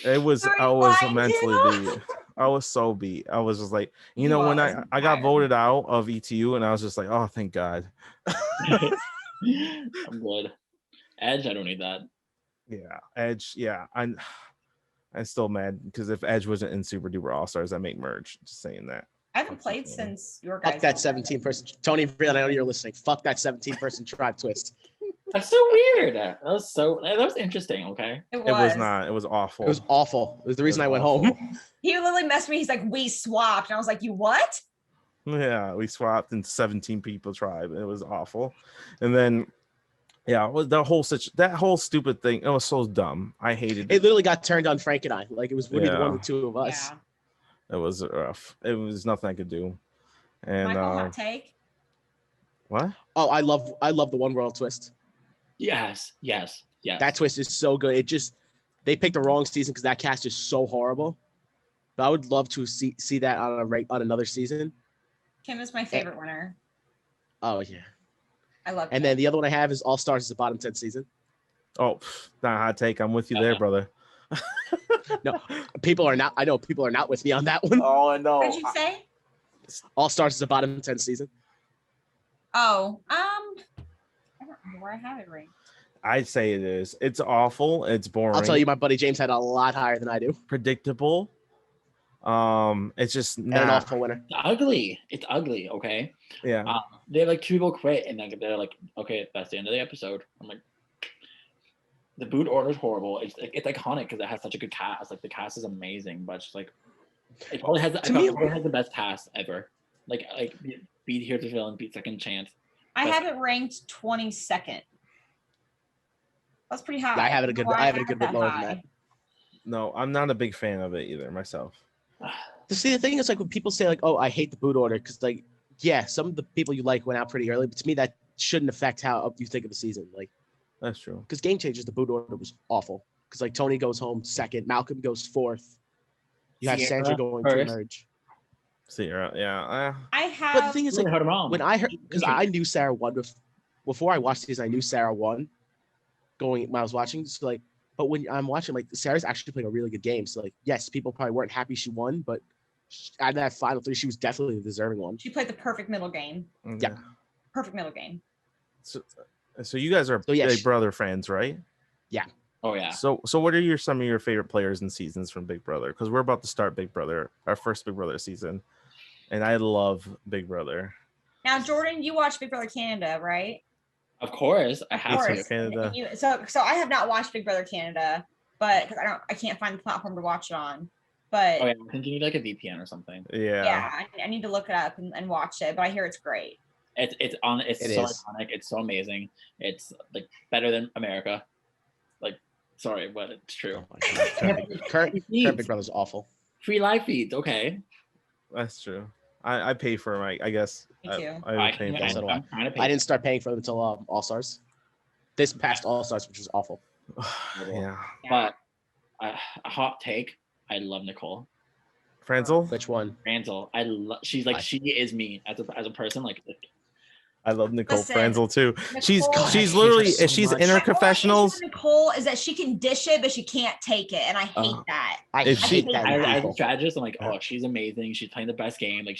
it was Sorry, I was why mentally you? beat. I was so beat. I was just like, He when was I got tired. voted out of ETU, and I was just like, oh, thank God. I'm good. Edge, I don't need that. Yeah, Edge. Yeah, I'm still mad because if Edge wasn't in Super Duper All Stars, I make merge. Just saying that. I haven't played Unfortunately. since your guys. Fuck that 17-person. Tony, really, I know you're listening. Fuck that 17-person tribe twist. That's so weird. That was interesting. Okay. It It was not. It was awful. It was awful. It was the reason I went awful. home. He literally messaged me. He's like, "We swapped," and I was like, "You what?" Yeah, we swapped in 17 people tribe. It was awful. And then, yeah, it was that whole stupid thing. It was so dumb. I hated It it. literally got turned on Frank and I. Like it was really the one Yeah. of the two of us. Yeah. It was rough. It was nothing I could do. And Michael, hot take. what? Oh, I love the One World twist. Yes. That twist is so good. It just they picked the wrong season because that cast is so horrible. But I would love to see that on another season. Kim is my favorite winner. Oh yeah. I love. And Kim. then the other one I have is All Stars is the bottom 10 season. Oh, not a hot take. I'm with you there, brother. No, people are not. I know people are not with me on that one. Oh, I know. What did you say? All Stars is the bottom 10 season. Oh, I don't know where I have it right. I'd say it is. It's awful. It's boring. I'll tell you, my buddy James had a lot higher than I do. Predictable. It's just And an not. awful winner. It's ugly. It's ugly. Okay. Yeah. They have like 2 people quit, and like they're like, okay, that's the end of the episode. I'm like, the boot order is horrible. It's iconic because it has such a good cast. Like the cast is amazing, but it's just like it probably has the best cast ever. Like beat Here's the Villain, beat Second Chance. I have it ranked 22nd. That's pretty high. Yeah, I have it a good. Why I have it a good bit that lower than high? that. No, I'm not a big fan of it either myself. See, the thing is, like, when people say, like, "Oh, I hate the boot order," because, like, yeah, some of the people you like went out pretty early, but to me, that shouldn't affect how you think of the season. Like, That's true. because Game Changers, the boot order was awful. Because like Tony goes home second, Malcolm goes fourth. You have Sierra Sandra going first. to merge. Sierra, yeah. I But the have. thing is, Really like, hurt 'em wrong. when I heard, because I knew Sarah won before I watched these, I knew Sarah won going when I was watching. So like, but when I'm watching, like, Sarah's actually playing a really good game. So like, yes, people probably weren't happy she won, but out of that final 3, she was definitely the deserving one. She played the perfect middle game. Yeah. Perfect middle game. So you guys are So, yeah, Big Brother fans, right? Oh yeah. So what are some of your favorite players and seasons from Big Brother? Because we're about to start Big Brother, our first Big Brother season, and I love Big Brother. Now, Jordan, you watch Big Brother Canada, right? Of course, I Of have course. to. Canada. So I have not watched Big Brother Canada, but because I can't find the platform to watch it on. But Oh yeah, I think you need like a VPN or something. Yeah. I need to look it up and watch it. But I hear it's great. It's It so is. iconic. It's so amazing. It's like better than America. Like, sorry, but it's true. Oh my God. Current Big Brother's awful. Free live feeds, okay. That's true. I pay for my. I guess. Me too. I pay for so them. do I. I'm trying to pay. I didn't start paying for them until All Stars. This past All Stars, which was awful. Yeah. But a hot take. I love Nicole Franzel. Which one? Franzel. She's like she is me as a person. Like I love Nicole Listen, Franzel too. She's Nicole- God, I she's hate literally her so she's much. in her My only issue confessionals. with Nicole is that she can dish it, but she can't take it, and I hate that. I If hate she- that. I- in as a people. strategist, I'm like, oh, she's amazing. She's playing the best game. Like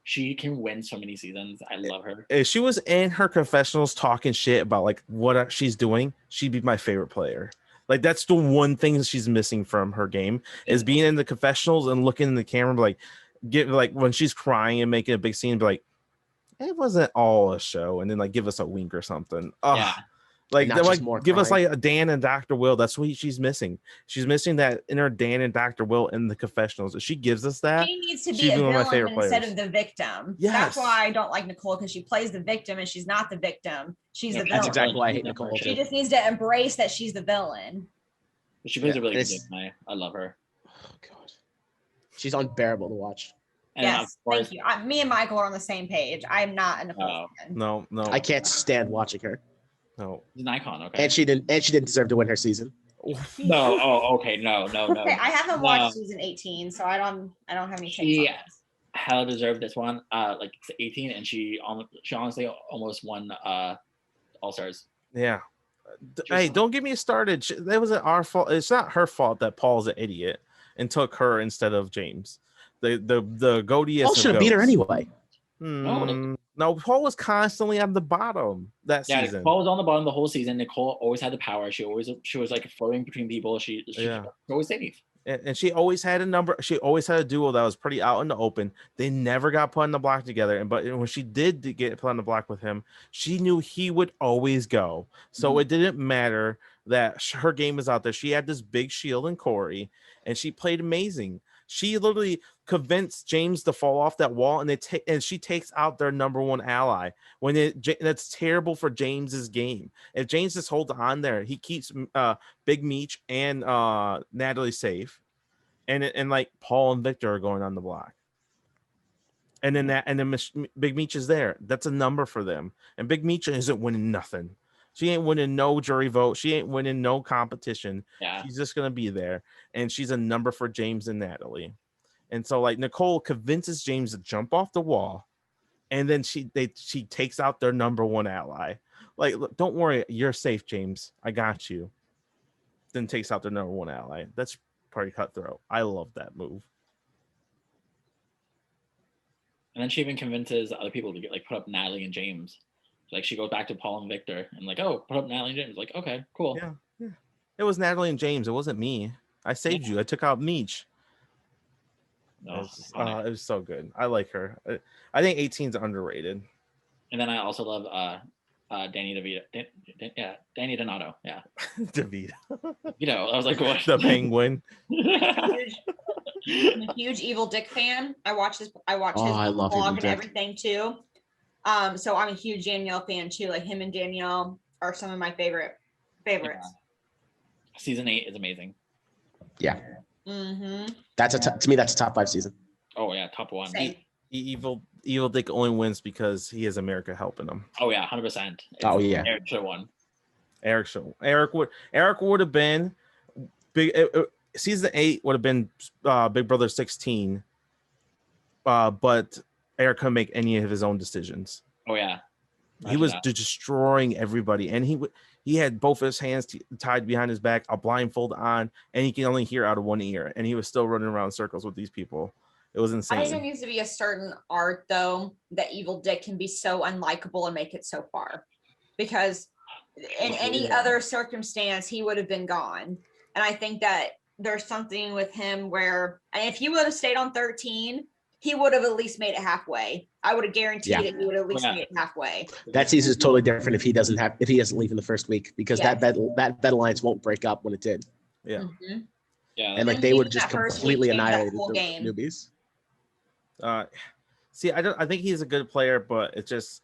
she can win so many seasons. I love her. If she was in her confessionals talking shit about like what she's doing, she'd be my favorite player. Like that's the one thing that she's missing from her game is being in the confessionals and looking in the camera, like get like when she's crying and making a big scene, be like, it wasn't all a show, and then like give us a wink or something. Ugh. Yeah. Like, Not they're, just like more give us crying. like a Dan and Dr. Will. That's what she's missing. She's missing that inner Dan and Dr. Will in the confessionals. If she gives us that, She needs to she'd be a be one of my villain favorite instead players. of the victim. Yes. That's why I don't like Nicole, because she plays the victim and she's not the victim. She's Yeah, the That's villain. exactly why I hate Nicole She too. just needs to embrace that she's the villain. She plays Yeah, a really good it's- game. I love her. Oh God, she's unbearable to watch. And Yes, of course, thank you. Me and Michael are on the same page. I'm not a Nicole Oh. fan. no, I can't stand watching her, no. she's an icon. Okay. and she didn't deserve to win her season. No. Oh, okay. No. Okay, I haven't No. watched season 18, so I don't have any takes She- on this. Hella deserved this one. Like it's 18, and she honestly almost won All Stars. Yeah. Hey, don't get me started. That wasn't our fault. It's not her fault that Paul's an idiot and took her instead of James. The goatiest. Paul of should have beat her goats. anyway. No, Paul was constantly at the bottom that Yeah, season. Nicole was on the bottom the whole season. Nicole always had the power. She was like floating between people. She Yeah. was always safe. And she always had a number. She always had a duo that was pretty out in the open. They never got put on the block together. But when she did get put on the block with him, she knew he would always go. So Mhm. it didn't matter that her game was out there. She had this big shield in Corey, and she played amazing. She literally convinced James to fall off that wall, and she takes out their number one ally. That's terrible for James's game. If James just holds on there, he keeps Big Meech and Natalie safe, and like Paul and Victor are going on the block. And then Big Meech is there. That's a number for them. And Big Meech isn't winning nothing. She ain't winning no jury vote. She ain't winning no competition. Yeah. She's just gonna be there, and she's a number for James and Natalie. And so like Nicole convinces James to jump off the wall, and then she takes out their number one ally. Like, look, don't worry, you're safe, James. I got you. Then takes out their number one ally. That's pretty cutthroat. I love that move. And then she even convinces other people to put up Natalie and James. Like she goes back to Paul and Victor and like, oh, put up Natalie and James. Like, okay, cool. Yeah. It was Natalie and James. It wasn't me. I saved you. I took out Meech. Oh, It's, iconic. it was so good. I like her. I think 18's underrated. And then I also love Danny DeVito. Danny Donato. Yeah. David, You know, I was like, what? the Penguin. I'm a huge Evil Dick fan. I watch his I love Evil vlog and Dick. everything too. So I'm a huge Danielle fan too. Like him and Danielle are some of my favorites. Season 8 is amazing. Yeah, Mm-hmm. to me that's a top 5 season. Oh yeah, top 1. Same. Evil Dick only wins because he has America helping him. Oh yeah, 100%. Oh, yeah. Eric should have won. Eric would have been big. Season 8 would have been Big Brother 16, but Eric couldn't make any of his own decisions. Oh yeah. He was destroying everybody, and he had both his hands tied behind his back, a blindfold on, and he can only hear out of one ear, and he was still running around in circles with these people. It was insane. I think there needs to be a certain art though that Evil Dick can be so unlikable and make it so far, because in any other circumstance he would have been gone. And I think that there's something with him where, and if he would have stayed on 13, he would have at least made it halfway. I would have guaranteed that he would have at least made it halfway. That season is totally different if he doesn't leave in the first week, because Yeah. that alliance won't break up when it did. Yeah. Mm-hmm. Yeah. And like And they would even have just that first completely week changed that annihilated whole the game. newbies. See, I think he's a good player, but it's just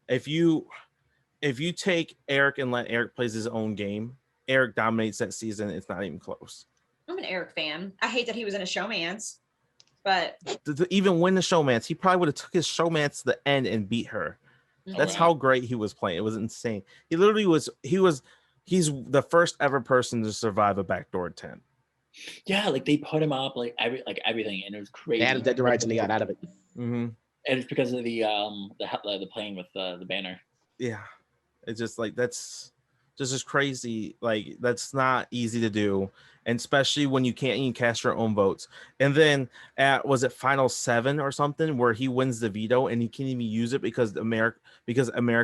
if you take Eric and let Eric plays his own game, Eric dominates that season. It's not even close. I'm an Eric fan. I hate that he was in a showmance, but To even win the showmance, he probably would have took his showmance to the end and beat her. That's Okay. how great he was playing. It was insane. He literally was. He's the first ever person to survive a backdoor attempt. Yeah, like they put him up like everything, and it was crazy. They had him dead to rights and he got out of it. Mm-hmm. And it's because of the playing with the banner. Yeah, it's just like that's just crazy. Like that's not easy to do, and especially when you can't even cast your own votes. And then was it Final 7 or something where he wins the veto and he can't even use it because America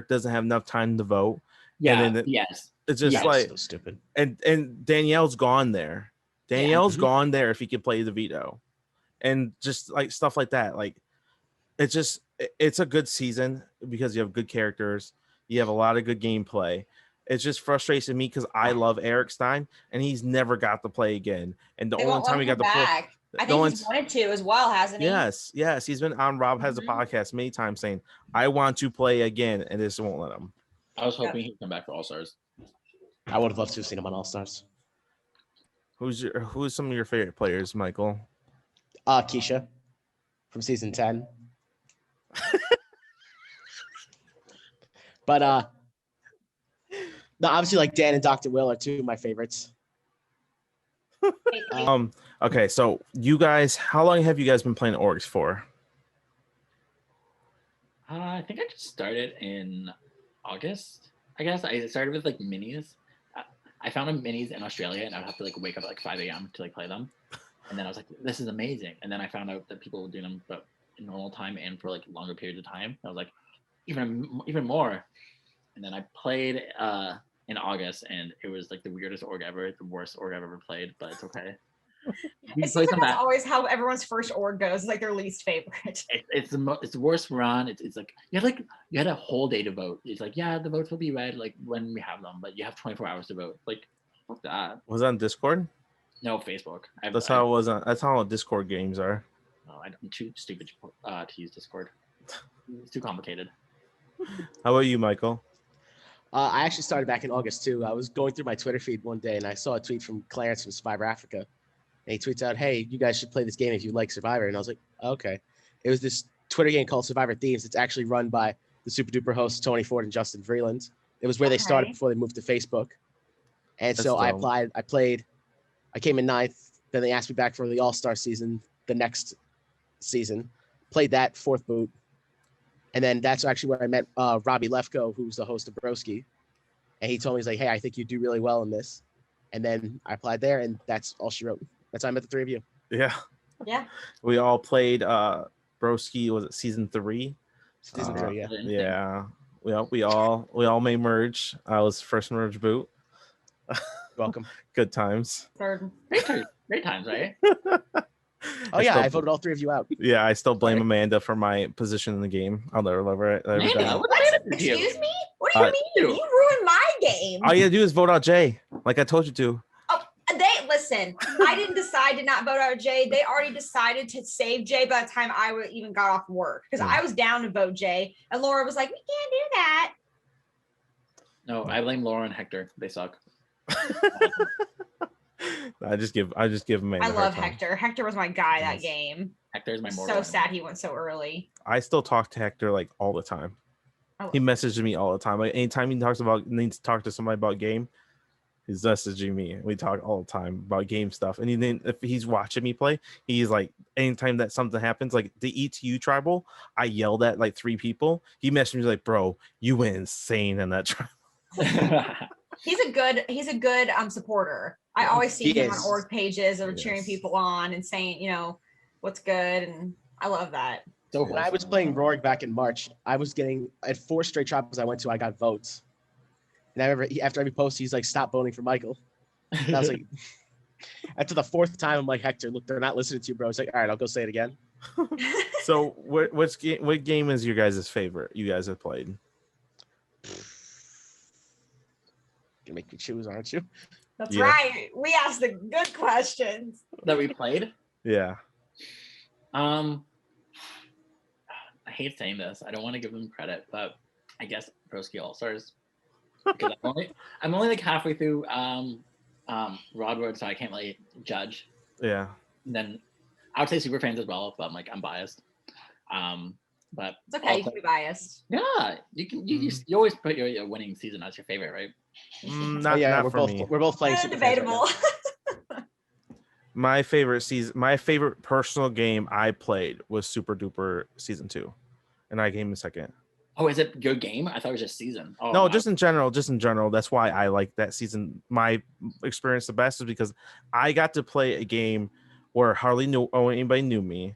doesn't have enough time to vote. Yeah. And then Yes. it's just Yeah, like so stupid. and Danielle's gone there. Danielle's Mhm. gone there if he could play the veto, and just like stuff like that. Like it's a good season because you have good characters, you have a lot of good gameplay. It just frustrates me because I love Eric Stein and he's never got to play again. And the they only won't time let he him got to play, back. I the only think he's wanted to as well, hasn't he? yes, he's been on Rob Has a Mhm. Podcast many times saying I want to play again, and this won't let him. I was hoping he'd come back for All Stars. I would have loved to have seen him on All Stars. Who's some of your favorite players, Michael? Keisha from season 10. But no, obviously like Dan and Dr. Will are two of my favorites. Okay, so you guys, how long have you guys been playing orgs for? I think I just started in August. I guess I started with like minis. I found them minis in Australia, and I would have to like wake up at like 5 a.m. to like play them. And then I was like, "This is amazing!" And then I found out that people were doing them, but in normal time and for like longer periods of time. I was like, even more. And then I played in August, and it was like the weirdest org ever, the worst org I've ever played, but it's okay. We It play seems some like that's back. always how everyone's first org goes. It's like their least favorite. It's the worst run. It's like you had a whole day to vote. It's like, yeah, the votes will be read like when we have them, but you have 24 hours to vote. Like, fuck that. Was it on Discord? No, Facebook. That's how it was on. That's how Discord games are. I'm too stupid to use Discord. It's too complicated. How about you, Michael? I actually started back in August too. I was going through my Twitter feed one day and I saw a tweet from Clarence from Survivor Africa. And he tweets out, "Hey, you guys should play this game if you like Survivor." And I was like, okay. It was this Twitter game called Survivor Thieves. It's actually run by the super duper hosts Tony Ford and Justin Vreeland. It was where they started Okay. before they moved to Facebook. And That's so I dope. applied. I played. I came in 9th. Then they asked me back for the All-Star season, the next season. Played that 4th boot. And then that's actually where I met Robbie Lefko, who's the host of Broski. And he told me, he's like, "Hey, I think you do really well in this." And then I applied there, and that's all she wrote. That's how I met the three of you. Yeah, Yeah. we all played Broski. Was it season 3? Season 3, yeah. Yeah, we all made merge. I was first merge boot. Welcome. Good times. Third. Great times, right? Oh yeah, I voted all 3 of you out. Yeah, I still blame Sorry. Amanda for my position in the game. I'll never love her. Amanda, what What? did you do? Excuse me? What do you mean? You ruined my game. All you gotta do is vote out Jay, like I told you to. They listen. I didn't decide to not vote out Jay. They already decided to save Jay by the time I even got off work because I was down to vote Jay, and Laura was like, "We can't do that." No, I blame Laura and Hector. They suck. I just give Amanda. I a hard love time. Hector. Hector was my guy that Yes. game. Hector's my So mortal sad he went so early. I still talk to Hector like all the time. I He love messages me all the time. Like anytime he needs to talk to somebody about game, he's messaging me. We talk all the time about game stuff. And then if he's watching me play, he's like, anytime that something happens, like the ETU tribal, I yelled at like 3 people. He messaged me like, "Bro, you went insane in that tribal." He's a good supporter. I always see He him on is. org pages or cheering Yes. people on and saying, what's good, and I love that. So When I was playing Roaring back in March, I was getting at 4 straight tribals I went to, I got votes. And I remember after every post, he's like, "Stop voting for Michael." And I was like, after the 4th time, I'm like, "Hector, look, they're not listening to you, bro." It's like, "All right, I'll go say it again." So what game is your guys' favorite you guys have played? You make me choose, aren't you? That's Yeah. right. We asked the good questions. that we played. Yeah. I hate saying this. I don't want to give them credit, but I guess Broski All Stars. Because I'm only like halfway through Rodward, so I can't really judge. Yeah. And then I would say super fans as well, but I'm biased. But It's okay. You can be biased. yeah, you can you always put your winning season as your favorite, right? Not, yeah, not we're for both me. we're both playing Super Fans right now. Debatable. My favorite personal game I played was Super Duper Season 2, and I came in second. Oh, is it your game? I thought it was just season. Oh, No, wow. just in general. That's why I like that season. My experience the best is because I got to play a game where hardly anybody knew me.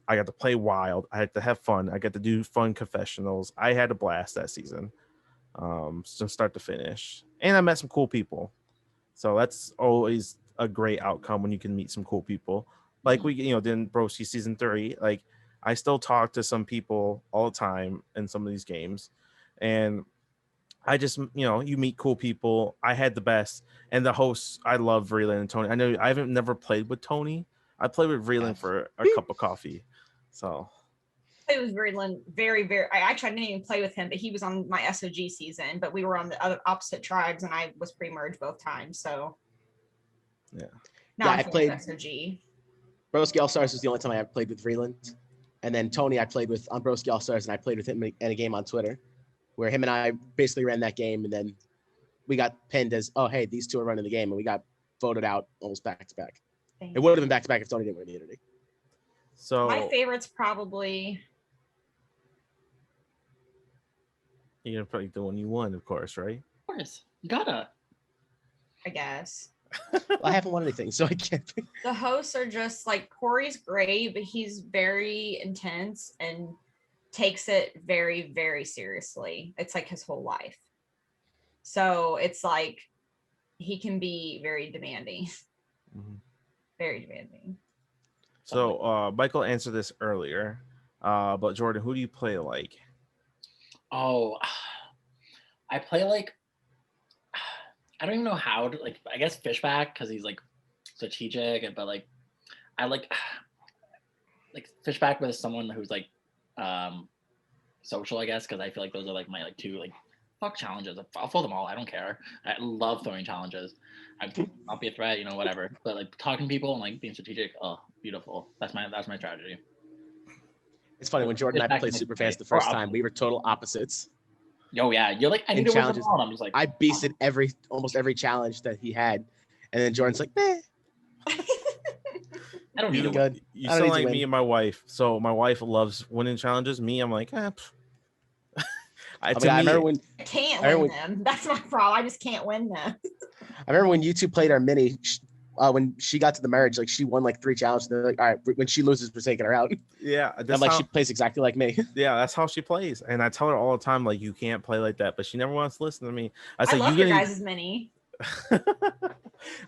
I got to play wild. I had to have fun. I got to do fun confessionals. I had a blast that season, from start to finish, and I met some cool people. So that's always a great outcome when you can meet some cool people. Like we, then Broski Season 3. Like I still talk to some people all the time in some of these games, and I just, you meet cool people. I had the best, and the hosts. I love Vreeland and Tony. I know I haven't never played with Tony. I played with Vreeland for a cup of coffee. So It was very, very, very. I actually didn't even play with him, but he was on my SOG season. But we were on the other opposite tribes, and I was pre-merged both times. So Yeah. Now Yeah, I'm I playing played- SOG. Broski All Stars was the only time I ever played with Vreeland. And then Tony, I played with on Broski All Stars, and I played with him in a game on Twitter, where him and I basically ran that game, and then we got pinned as, "Oh, hey, these 2 are running the game," and we got voted out almost back to back. It would have been back to back if Tony didn't win immunity. So My favorite's probably you're gonna play the one you won, of course, right? Of course, you gotta. I guess. Well, I haven't won anything, so I can't. The hosts are just like Corey's great, but he's very intense and takes it very, very seriously. It's like his whole life. So it's like he can be very demanding, Mhm. very demanding. So Michael answered this earlier, but Jordan, who do you play like? Oh, I play like I don't even know how to like. I guess Fishback because he's like strategic, but like I like Fishback with someone who's like social, I guess, because I feel like those are like my like 2 like fuck challenges. I'll throw them all. I don't care. I love throwing challenges. I'll be a threat, whatever. But like talking to people and like being strategic, oh, beautiful. That's my strategy. It's funny when Jordan and I played Super Fans the first time, we were total opposites. Oh yeah, you're like I need to win challenges. them all. And I'm just like I beasted almost every challenge that he had, and then Jordan's like, "Meh." I don't need You, to. Good. you I don't sound need to like win. me and my wife. So my wife loves winning challenges. Me, I'm like, I to mean, I me, remember when I can't I win remember them. That's my problem. I just can't win them. you 2 played our mini. When she got to the marriage, like she won like 3 challenges. They're like, "All right, when she loses, we're taking her out." yeah, I'm that's like, how, she plays exactly like me. yeah, that's how she plays. And I tell her all the time, like, you can't play like that, but she never wants to listen to me. I I say, love you your gonna guys' mini.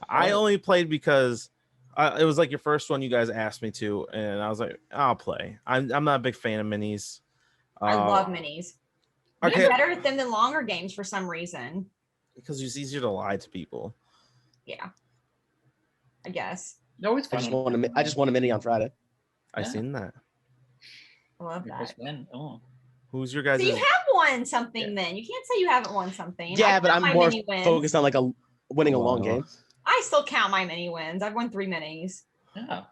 I only played because It was like your first one you guys asked me to, and I was like, I'll play. I'm not a big fan of minis. I love minis. Okay, They're better at them than longer games for some reason. because it's easier to lie to people. Yeah, I guess. No, it's I just won a mini on Friday. I Yeah. seen that. I love Your that. first win. Oh. Who's your So guys? you have won something then. You can't say you haven't won something. Yeah, I but count I'm my more mini wins. focused on like winning a long game. I still count my mini wins. I've won 3 minis. Yeah.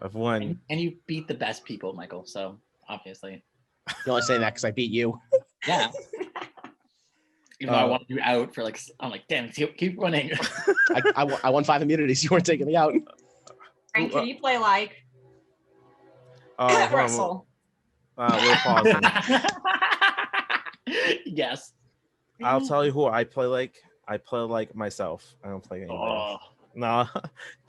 I've won. And you beat the best people, Michael. So obviously. You're only saying that because I beat you. Yeah. Even though I wanted you out for like, I'm like, damn, keep winning. I won 5 immunities. You weren't taking me out. Frank, can you play like Hold on, Russell? we're pausing. Yes. I'll tell you who I play like. I play like myself. I don't play anybody Oh. else. No,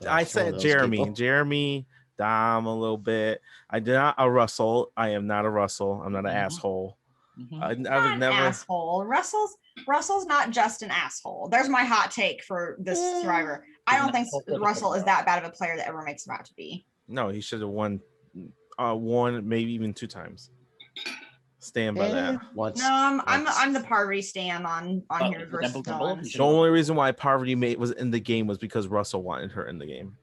I one said of those Jeremy. people. Jeremy, Dom a little bit. I did not a Russell. I am not a Russell. I'm not an Mhm. asshole. Mhm. I Not would an never. asshole. Russell's not just an asshole. There's my hot take for this survivor. I He's don't an think asshole for the Russell is football. that bad of a player that ever makes him out to be. No, he should have won. One, maybe even 2 times. Stand by that. Once. No, I'm Once. the Parvati stand on Oh, here the versus Temple Temple? Dylan. The only reason why Poverty Mate was in the game was because Russell wanted her in the game.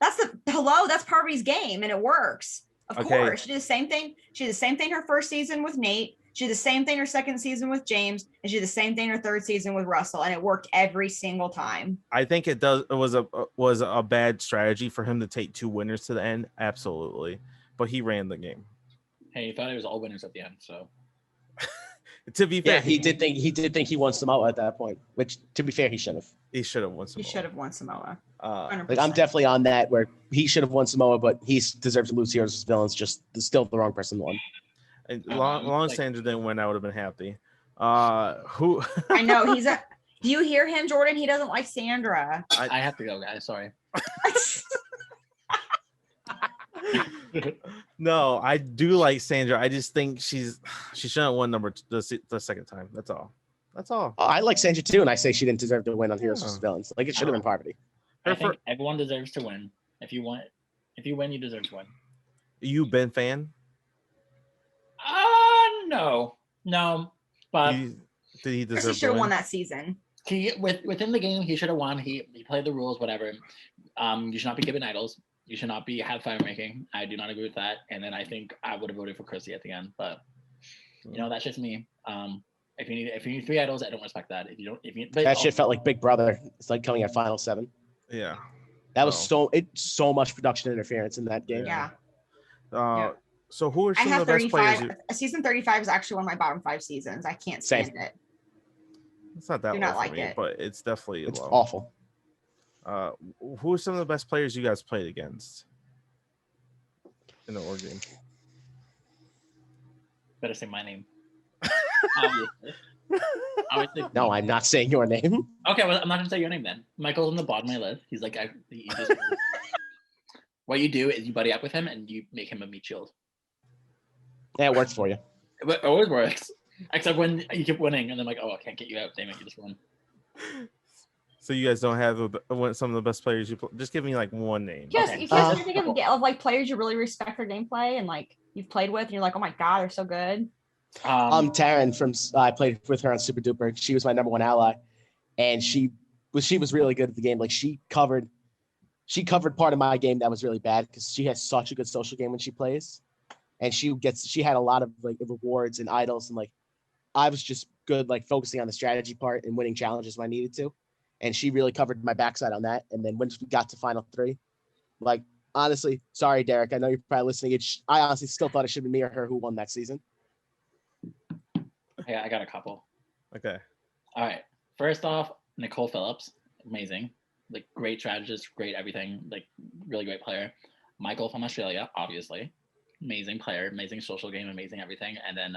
That's Parvati's game and it works. Of Okay. course. She did the same thing. She did the same thing her first season with Nate. She did the same thing her second season with James, and she did the same thing her third season with Russell, and it worked every single time. I think it was a bad strategy for him to take 2 winners to the end. Absolutely, but he ran the game. Hey, you thought it was all winners at the end, so To be fair, Yeah, he did think he won Samoa at that point, which to be fair, he should have. He should have won. He should have won Samoa. Uh, 100%. Like I'm definitely on that where he should have won Samoa, but he deserves to lose Heroes vs. Villains. Just still the wrong person won. and long like- Sandra didn't win. I would have been happy. Who? I know he's a. Do you hear him, Jordan? He doesn't like Sandra. I have to go, guys. Sorry. No, I do like Sandra. I just think she shouldn't have won the second time. That's all. That's all. Oh, I like Sandra too, and I say she didn't deserve to win on Heroes vs. Oh. Villains. Like it should have been Parvati. I Her think everyone deserves to win. If you win, you deserve to win. You Ben fan? No. But Did he Chris, deserve he to should have win? won that season. he within the game, he should have won. He played the rules, whatever. You should not be given idols. You should not be have fire making. I do not agree with that. And then I think I would have voted for Chrissy at the end. But that's just me. If you need 3 idols, I don't respect that. But That shit felt like Big Brother. It's like coming at Final 7. Yeah. That was so much production interference in that game. Yeah. Yeah. So who are I some have of the best players? 35. Season 35 is actually one of my bottom 5 seasons. I can't stand Same. it. It's not that Do low not for like me, it. but it's definitely It's low. awful. Who are some of the best players you guys played against in the War game? better say my name. Obviously. No, I'm not saying your name. Okay, well, I'm not gonna say your name then. Michael's on the bottom of my list. He's like, he just, what you do is you buddy up with him and you make him a meat shield. Yeah, it works for you. It always works, except when you keep winning and then like, oh, I can't get you out. Damn it, you just won. So you guys don't have some of the best players you play? Just give me like one name. Yes, Okay. you guys can think of like players you really respect their gameplay and like you've played with, and you're like, oh my god, they're so good. Taryn from I played with her on Super Duper. She was my number 1 ally, and she was really good at the game. Like she covered part of my game that was really bad because she has such a good social game when she plays, and she had a lot of like rewards and idols, and like I was just good like focusing on the strategy part and winning challenges when I needed to, and she really covered my backside on that. And then once we got to Final 3, like honestly, sorry Derek, I know you're probably listening. I honestly still thought it should be me or her who won that season. Yeah, I got a couple. Okay. All right. First off, Nicole Phillips, amazing. Like great strategist, great everything. Like really great player. Michael from Australia, obviously, amazing player, amazing social game, amazing everything. And then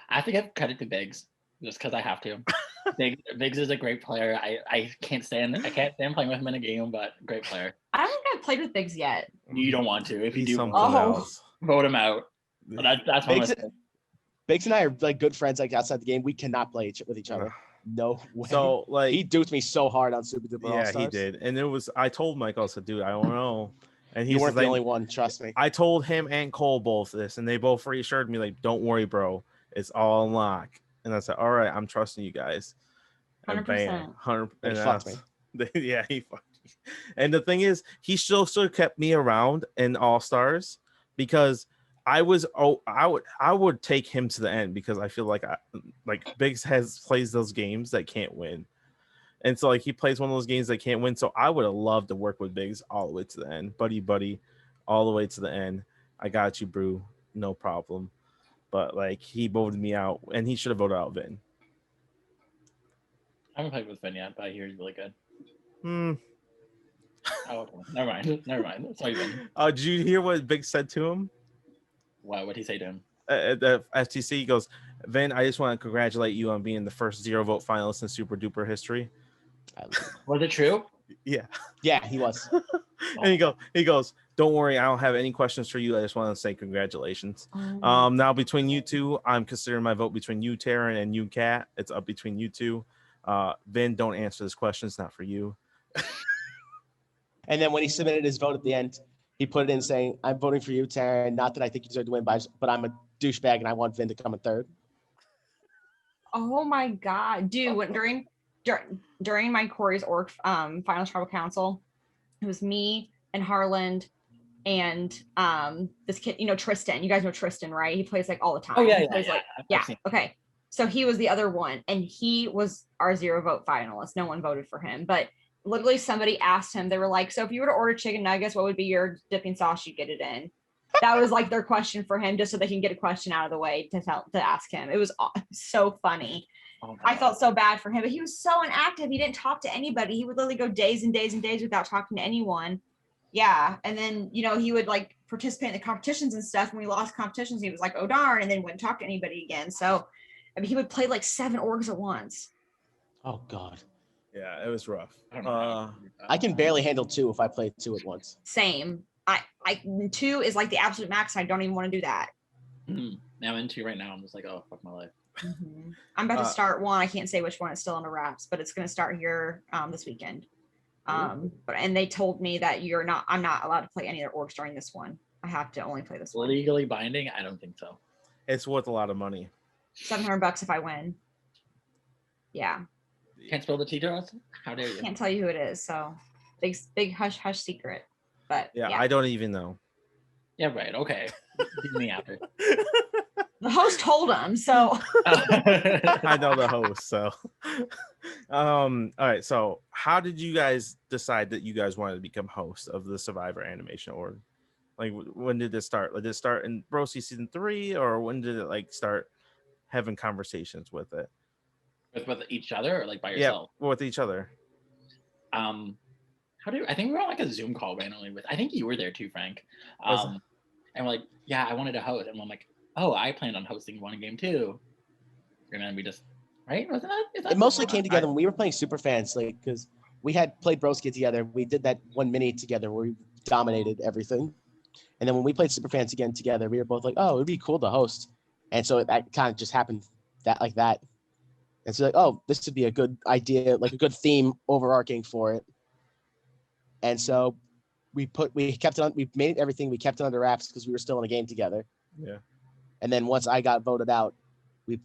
I have to give credit to Biggs just because I have to. Biggs is a great player. I can't stand playing with him in a game, but great player. I don't think I've played with Biggs yet. You don't want to. If you He's do, something Oh. else. vote him out. That's one of Biggs and I are like good friends like outside the game. We cannot play with each other. No way. So like he duped me so hard on Super Duper yeah, All-Stars. he did. And it was I told Michael, I said, dude, I don't know. And You he's weren't the like, only one, trust me. I told him and Cole both this, and they both reassured me, like, don't worry, bro. It's all on lock. And I said, all right, I'm trusting you guys. And 100%. bam, 100 He and fucked that's- yeah, he fucked me. And the thing is, he still kept me around in All Stars because I would take him to the end because I feel like Biggs plays those games that can't win. And so like he plays one of those games that can't win. So I would have loved to work with Biggs all the way to the end. Buddy, all the way to the end. I got you, Brew. No problem. But like he voted me out and he should have voted out Vin. I haven't played with Finn yet, but I hear he's really good. Oh, okay. Never mind. Sorry, Vin. did you hear what Biggs said to him? What would he say to him? At the FTC, he goes, Vin, I just want to congratulate you on being the first 0 vote finalist in Super Duper history. Was it true? Yeah. Yeah, he was. And he goes, don't worry, I don't have any questions for you. I just want to say congratulations. Oh. Now between you two, I'm considering my vote between you, Taryn, and you, Kat. It's up between you two. Vin, don't answer this question. It's not for you. And then when he submitted his vote at the end, he put it in saying, I'm voting for you, Taryn. Not that I think you deserve to win, but I'm a douchebag and I want Vin to come in third. Oh my god, dude! During my Corey's org finals tribal council, it was me and Harland and this kid, Tristan. You guys know Tristan, right? He plays like all the time. Oh yeah, He plays, I've seen him. Okay. So he was the other one, and he was our 0 vote finalist. No one voted for him, but literally somebody asked him. They were like, "So if you were to order chicken nuggets, what would be your dipping sauce you get it in?" That was like their question for him, just so they can get a question out of the way to ask him. It was so funny. Oh, I felt so bad for him, but he was so inactive. He didn't talk to anybody. He would literally go days and days and days without talking to anyone. Yeah. And then, he would like participate in the competitions and stuff. When we lost competitions, he was like, oh darn, and then wouldn't talk to anybody again. So I mean, he would play like 7 orgs at once. Oh God. Yeah, it was rough. I don't know. I can barely handle 2 if I play 2 at once. Same. I 2 is like the absolute max. I don't even want to do that. Now I'm in 2 right now. I'm just like, oh, fuck my life. I'm about to start 1. I can't say which one. It's still on the wraps, but it's going to start here this weekend. And they told me that I'm not allowed to play any other orgs during this one. I have to only play this one. Legally binding? I don't think so. It's worth a lot of money. $700 if I win. Yeah. Can't spill the tea to us? How dare you? Can't tell you who it is. So big hush secret. But Yeah, I don't even know. Yeah, right. Okay. Give me after. the host told him. So I know the host. So, all right. So, how did you guys decide that you guys wanted to become hosts of the Survivor Animation Org? Like, when did this start? Like, did it start in Brosi season 3, or when did it like start having conversations with it? With each other or like by yourself? Yeah, with each other. I think we were on like a Zoom call randomly I think you were there too, Frank. And we're like, yeah, I wanted to host. And I'm like, oh, I planned on hosting one game too. And then we just, right? Wasn't that? It mostly came together when we were playing Super Fans, like, because we had played Broski together. We did that one mini together where we dominated everything. And then when we played Super Fans again together, we were both like, oh, it'd be cool to host. And so that kind of just happened like that. And so like, oh, this would be a good idea, like a good theme overarching for it. And so we kept it on, we made everything, we kept it under wraps because we were still in a game together. Yeah. And then once I got voted out, we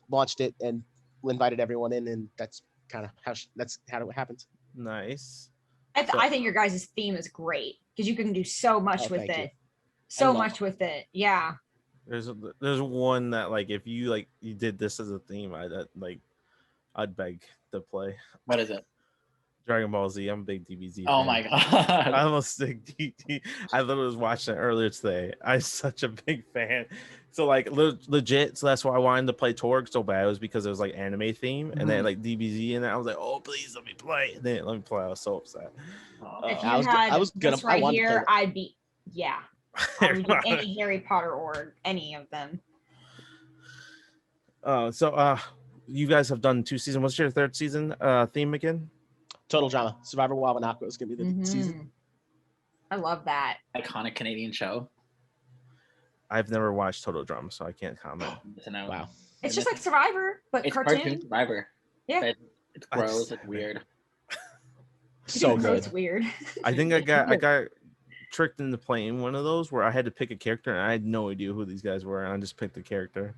launched it and invited everyone in, and that's kind of how it happened. Nice. I think your guys' theme is great because you can do so much with it. You. So much with it. Yeah. There's one that like if you did this as a theme, I'd beg to play. What is it? Dragon Ball Z. I'm a big DBZ. Oh fan. my god! I'm a big DBZ. I literally was watching it earlier today. I'm such a big fan. So like legit. So that's why I wanted to play Torg so bad. It was because it was like anime theme, and then like DBZ, and I was like, oh please let me play. And then let me play. I was so upset. If you I was this gonna, right here, I'd be I would do Everybody. any Harry Potter or any of them. So you guys have done 2 seasons. What's your 3rd season theme again? Total Drama. Survivor Wawanaka is going to be the season. I love that. Iconic Canadian show. I've never watched Total Drama, so I can't comment. Listen out. Wow. It's just like Survivor, but It's cartoon. cartoon Survivor. Yeah. It's I gross. just- It's weird. So Even though good. It's weird. I think I got tricked into playing one of those where I had to pick a character and I had no idea who these guys were, and I just picked the character.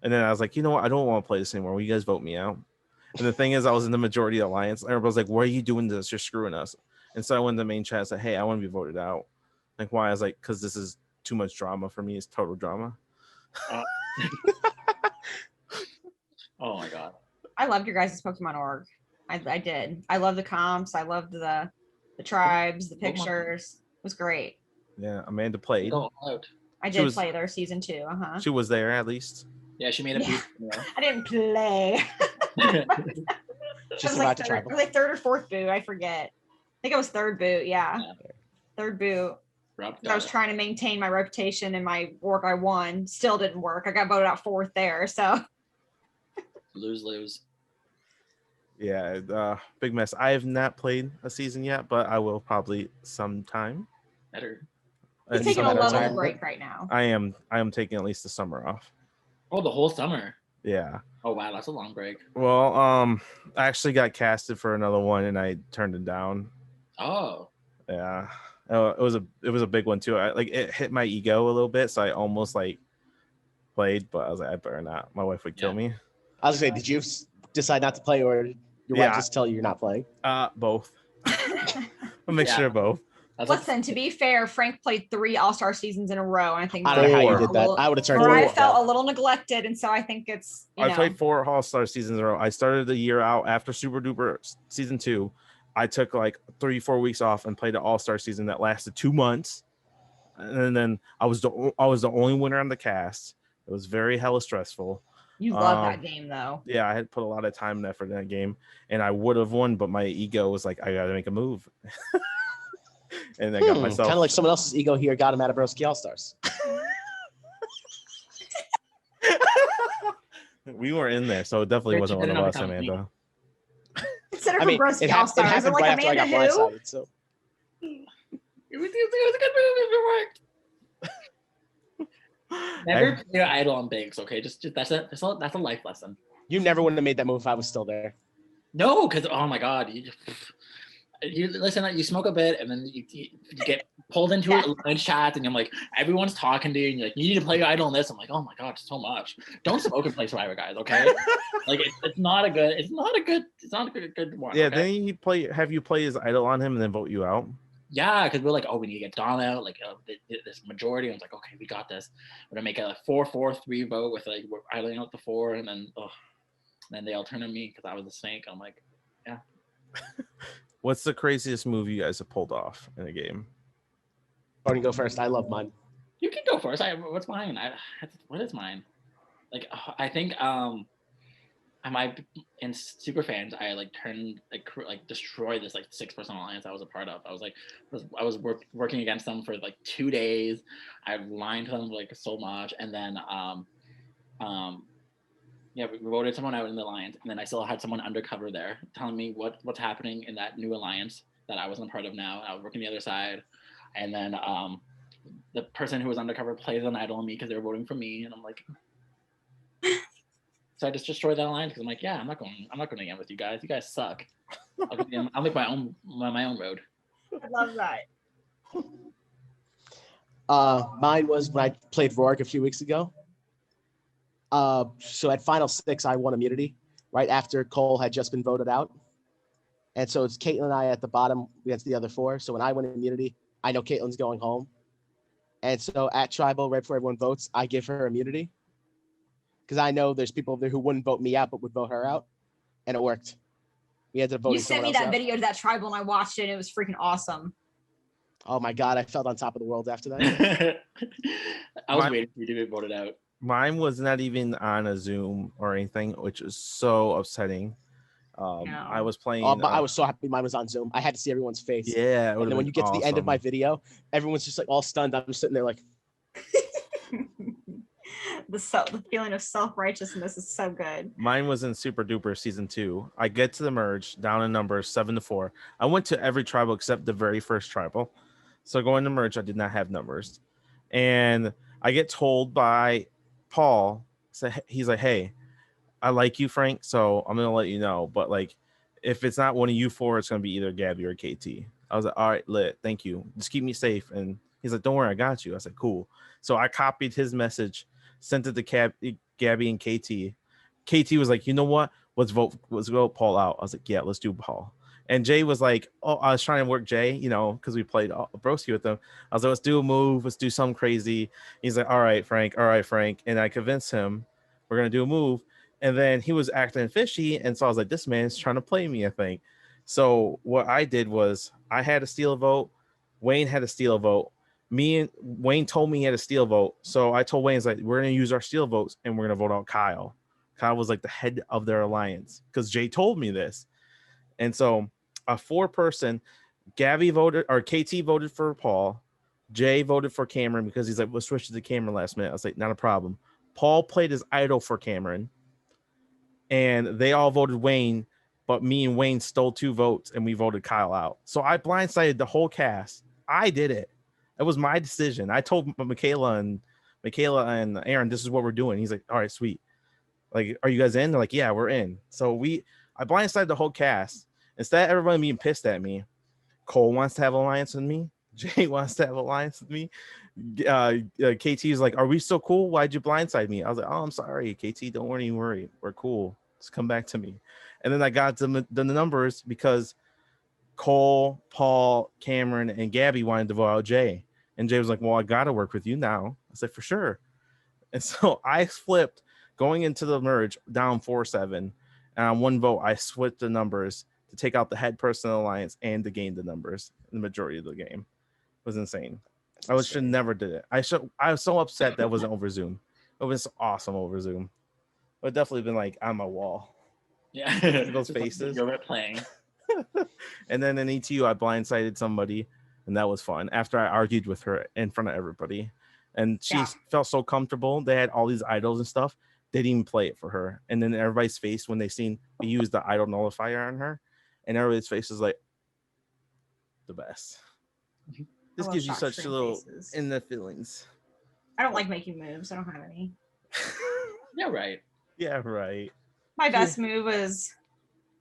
And then I was like, you know what? I don't want to play this anymore. Will you guys vote me out? And the thing is, I was in the majority alliance. Everybody was like, why are you doing this? You're screwing us. And so I went to the main chat and said, hey, I want to be voted out. Like, why? I was like, because this is too much drama for me. It's total drama. Uh, oh my god. I loved your guys' Pokemon org. I did. I love the comps. I loved the tribes, the pictures. It was great. Yeah, Amanda played. Go all out. I She did was- play their season 2. She was there at least. Yeah, she made a Yeah. beat. I didn't play. She I was like survived the tribal. third or fourth boot. I forget. I think it was third boot. Yeah. Yeah. Third boot. Rob I was trying to maintain my reputation and my work. I won. Still didn't work. I got voted out fourth there. So lose. Yeah, big mess. I have not played a season yet, but I will probably sometime. Better. he's And taking a some level retirement. break right now. I am taking at least the summer off. Oh, the whole summer. Yeah. Oh wow, that's a long break. Well, I actually got casted for another one and I turned it down. Oh. Yeah. It was a big one too. It hit my ego a little bit, so I almost like played, but I was like, I better not. My wife would kill Yeah. me. I was gonna say, did you decide not to play, or did your Yeah. wife just tell you you're not playing? Both. A mixture Yeah. of both. That's like, Listen, to be fair, Frank played 3 All-Star seasons in a row. And I think I don't know how you Four. did that. I would have turned. Mariah it felt down. a little neglected, and so I think it's I played 4 All-Star seasons in a row. I started the year out after Super Duper season 2. I took like 3-4 weeks off and played an All-Star season that lasted 2 months. And then I was the only winner on the cast. It was very hella stressful. you love that game though. Yeah, I had put a lot of time and effort in that game, and I would have won, but my ego was like, I gotta make a move. And I got myself kind of like someone else's ego here got him out of Broski All Stars. we were in there, so it definitely Rich, wasn't you one of didn't us, become me. Amanda. Consider I for mean, Broski it All-Stars. Is it happened like right after I Amanda got who? blindsided. So it was a good move if it worked. Never play your idol on Banks, okay? Just that's a life lesson. you never would have made that move if I was still there. No, because oh my god, you listen, you smoke a bit and then you get pulled into Yeah. a chat and you're like, everyone's talking to you and you're like, you need to play your idol on this. I'm like, oh my god, so much. Don't smoke and play Survivor, guys, okay? Like it's not a good one. Yeah, okay? then he have you play his idol on him and then vote you out. Yeah, because we're like, oh, we need to get Dom out, like this majority. I was like, okay, we got this. We're gonna make a 4-4-3 vote with like we're idling out the 4, and then then they all turn on me because I was the snake. I'm like, What's the craziest move you guys have pulled off in a game? Or you go first. I love mine. you can go first. What's mine? What is mine? Like I think I might in super fans I like turned like destroyed this like 6-person alliance I was a part of. I was working against them for like 2 days. I lied to them like so much, and then yeah, we voted someone out in the alliance, and then I still had someone undercover there telling me what's happening in that new alliance that I wasn't a part of now. I was working the other side, and then the person who was undercover plays an idol on me because they were voting for me, and I'm like. So I just destroyed that alliance because I'm like, yeah, I'm not going again with you guys. You guys suck. I'll make my own road. I love that. Mine was when I played Rourke a few weeks ago. So at Final 6, I won immunity right after Cole had just been voted out. And so it's Caitlin and I at the bottom against the other 4. So when I win immunity, I know Caitlin's going home. And so at Tribal, right before everyone votes, I give her immunity. Because I know there's people there who wouldn't vote me out, but would vote her out. And it worked. We ended up voting You sent me someone else that out. video to that tribal and I watched it and it was freaking awesome. Oh my God, I felt on top of the world after that. I was My- waiting for you to get voted out. Mine was not even on a Zoom or anything, which is so upsetting. No. I was playing. Oh, but I was so happy mine was on Zoom. I had to see everyone's face. Yeah, And then when you get to the end of my video, everyone's just like all stunned. I'm just sitting there like, The feeling of self-righteousness is so good. Mine was in Super Duper season 2. I get to the merge down in numbers 7-4. I went to every tribal except the very first tribal. So going to merge, I did not have numbers. And I get told by Paul, he's like, hey, I like you, Frank, so I'm gonna let you know. But like, if it's not one of you four, it's gonna be either Gabby or KT. I was like, all right, lit, thank you. Just keep me safe. And he's like, don't worry, I got you. I said, cool. So I copied his message, sent it to Gabby and KT. KT was like, you know what? Let's vote Paul out. I was like, yeah, let's do Paul. And Jay was like, oh, I was trying to work Jay, because we played Broski with him. I was like, let's do a move. Let's do something crazy. He's like, all right, Frank. And I convinced him we're going to do a move. And then he was acting fishy. And so I was like, this man's trying to play me, I think. So what I did was I had to steal a vote. Wayne had to steal a vote. Me and Wayne told me he had a steal vote. So I told Wayne, like, we're going to use our steal votes and we're going to vote out Kyle. Kyle was like the head of their alliance because Jay told me this. And so a 4-person, Gabby voted, or KT voted for Paul. Jay voted for Cameron because he's like, we'll switch to the Cameron last minute. I was like, not a problem. Paul played his idol for Cameron. And they all voted Wayne, but me and Wayne stole 2 votes and we voted Kyle out. So I blindsided the whole cast. I did it. It was my decision. I told Michaela and Aaron, this is what we're doing. He's like, all right, sweet. Like, are you guys in? They're like, yeah, we're in. So I blindsided the whole cast. Instead of everybody being pissed at me, Cole wants to have alliance with me. Jay wants to have alliance with me. KT is like, are we so cool? Why'd you blindside me? I was like, oh, I'm sorry, KT. Don't worry. We're cool. Just come back to me. And then I got the numbers because Cole, Paul, Cameron, and Gabby wanted to vote out Jay. And Jay was like, well, I got to work with you now. I said, for sure. And so I flipped going into the merge down 4-7. And on 1 vote, I split the numbers to take out the head person in the alliance and to gain the numbers in the majority of the game. It was insane. Should never did it. I was so upset that wasn't over Zoom. It was awesome over Zoom. It would definitely been like on my wall. Yeah. Those faces. You're playing. And then in ETU, I blindsided somebody, and that was fun. After I argued with her in front of everybody, and she felt so comfortable. They had all these idols and stuff. They didn't even play it for her. And then everybody's face when they seen we used the idol nullifier on her, and everybody's face is like the best. This gives you such little faces. In the feelings. I don't like making moves. I don't have any. Yeah, right. Yeah, right. My best move was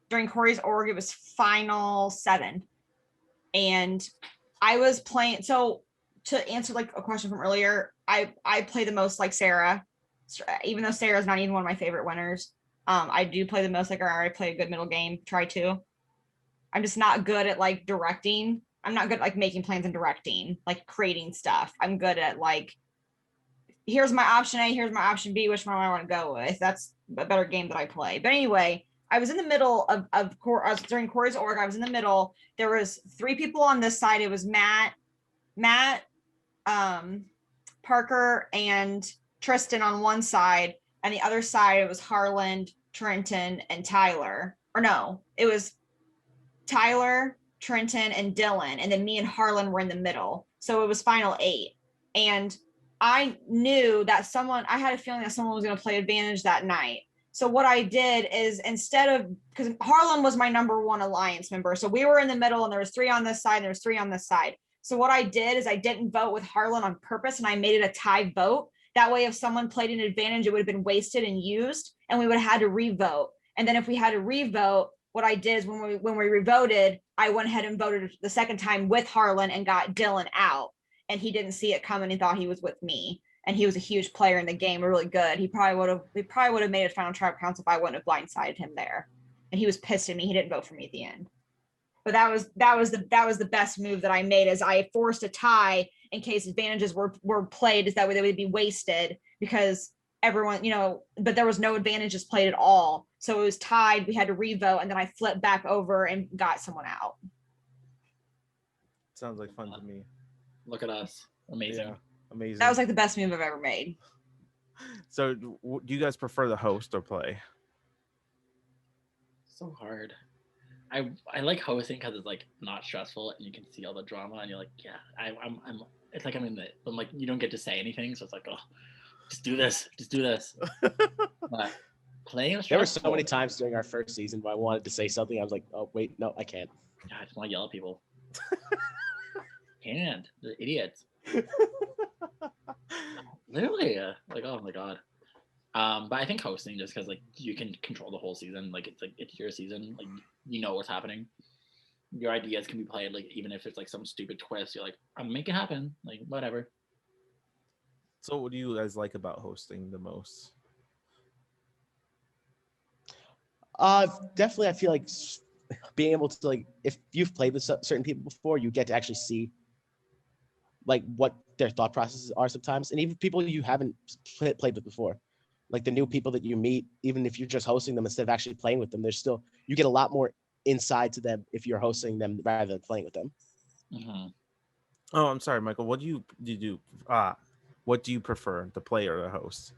during Corey's org. It was final 7, and I was playing. So to answer like a question from earlier, I play the most like Sarah, even though Sarah's not even one of my favorite winners. I do play the most like her. I play a good middle game. Try to. I'm just not good at like directing. I'm not good at like making plans and directing, like creating stuff. I'm good at like, here's my option A, here's my option B, which one I want to go with. That's a better game that I play. But anyway, I was in the middle of during Corey's org. I was in the middle. There was 3 people on this side. It was Matt, Parker, and Tristan on one side, and the other side it was Harlan, Trenton, and Tyler. Or no, it was Tyler, Trenton, and Dylan, and then me and Harlan were in the middle. So it was final 8, and I knew that I had a feeling that someone was going to play advantage that night. So what I did is, instead of, because Harlan was my number 1 alliance member, so we were in the middle, and there was 3 on this side, and there was 3 on this side. So what I did is I didn't vote with Harlan on purpose, and I made it a tie vote. That way, if someone played an advantage, it would have been wasted and used, and we would have had to revote. And then if we had to revote, what I did is when we revoted, I went ahead and voted the second time with Harlan and got Dylan out. And he didn't see it coming and thought he was with me. And he was a huge player in the game, really good. He probably would have made a final tribal council if I wouldn't have blindsided him there. And he was pissed at me. He didn't vote for me at the end. But that was the best move that I made, is I forced a tie in case advantages were played, is that way they would be wasted, because everyone, but there was no advantages played at all. So it was tied. We had to revote, and then I flipped back over and got someone out. Sounds like fun to me. Look at us. Amazing. Yeah, amazing. That was like the best move I've ever made. So do you guys prefer the host or play? So hard. I like hosting because it's like not stressful and you can see all the drama and you're like, yeah, I'm it's like I'm like, you don't get to say anything, so it's like, oh, just do this. But playing was stressful. There were so many times during our first season where I wanted to say something. I was like, oh wait, no, I can't. Yeah, I just want to yell at people. And they're idiots. Literally, like, oh my god. But I think hosting, just because like you can control the whole season, like it's your season, like you know what's happening. Your ideas can be played, like even if it's like some stupid twist, you're like, I'm make it happen, like whatever. So what do you guys like about hosting the most? Definitely, I feel like being able to like, if you've played with certain people before, you get to actually see like what their thought processes are sometimes, and even people you haven't played with before, like the new people that you meet, even if you're just hosting them instead of actually playing with them, there's still you get a lot more inside to them if you're hosting them rather than playing with them. Mm-hmm. Oh, I'm sorry, Michael. What do you do? What do you prefer, the play or the host?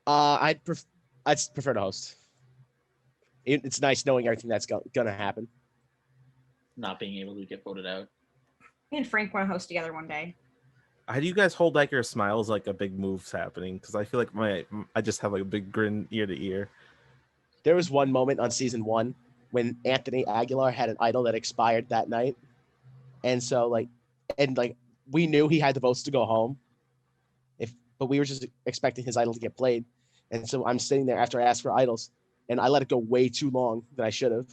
I'd prefer to host. It's nice knowing everything that's gonna happen. Not being able to get voted out. Me and Frank want to host together one day. How do you guys hold back your smiles like a big move's happening? Because I feel like I just have like a big grin ear to ear. There was one moment on season 1 when Anthony Aguilar had an idol that expired that night, and so like we knew he had the votes to go home, but we were just expecting his idol to get played, and so I'm sitting there after I asked for idols, and I let it go way too long than I should have,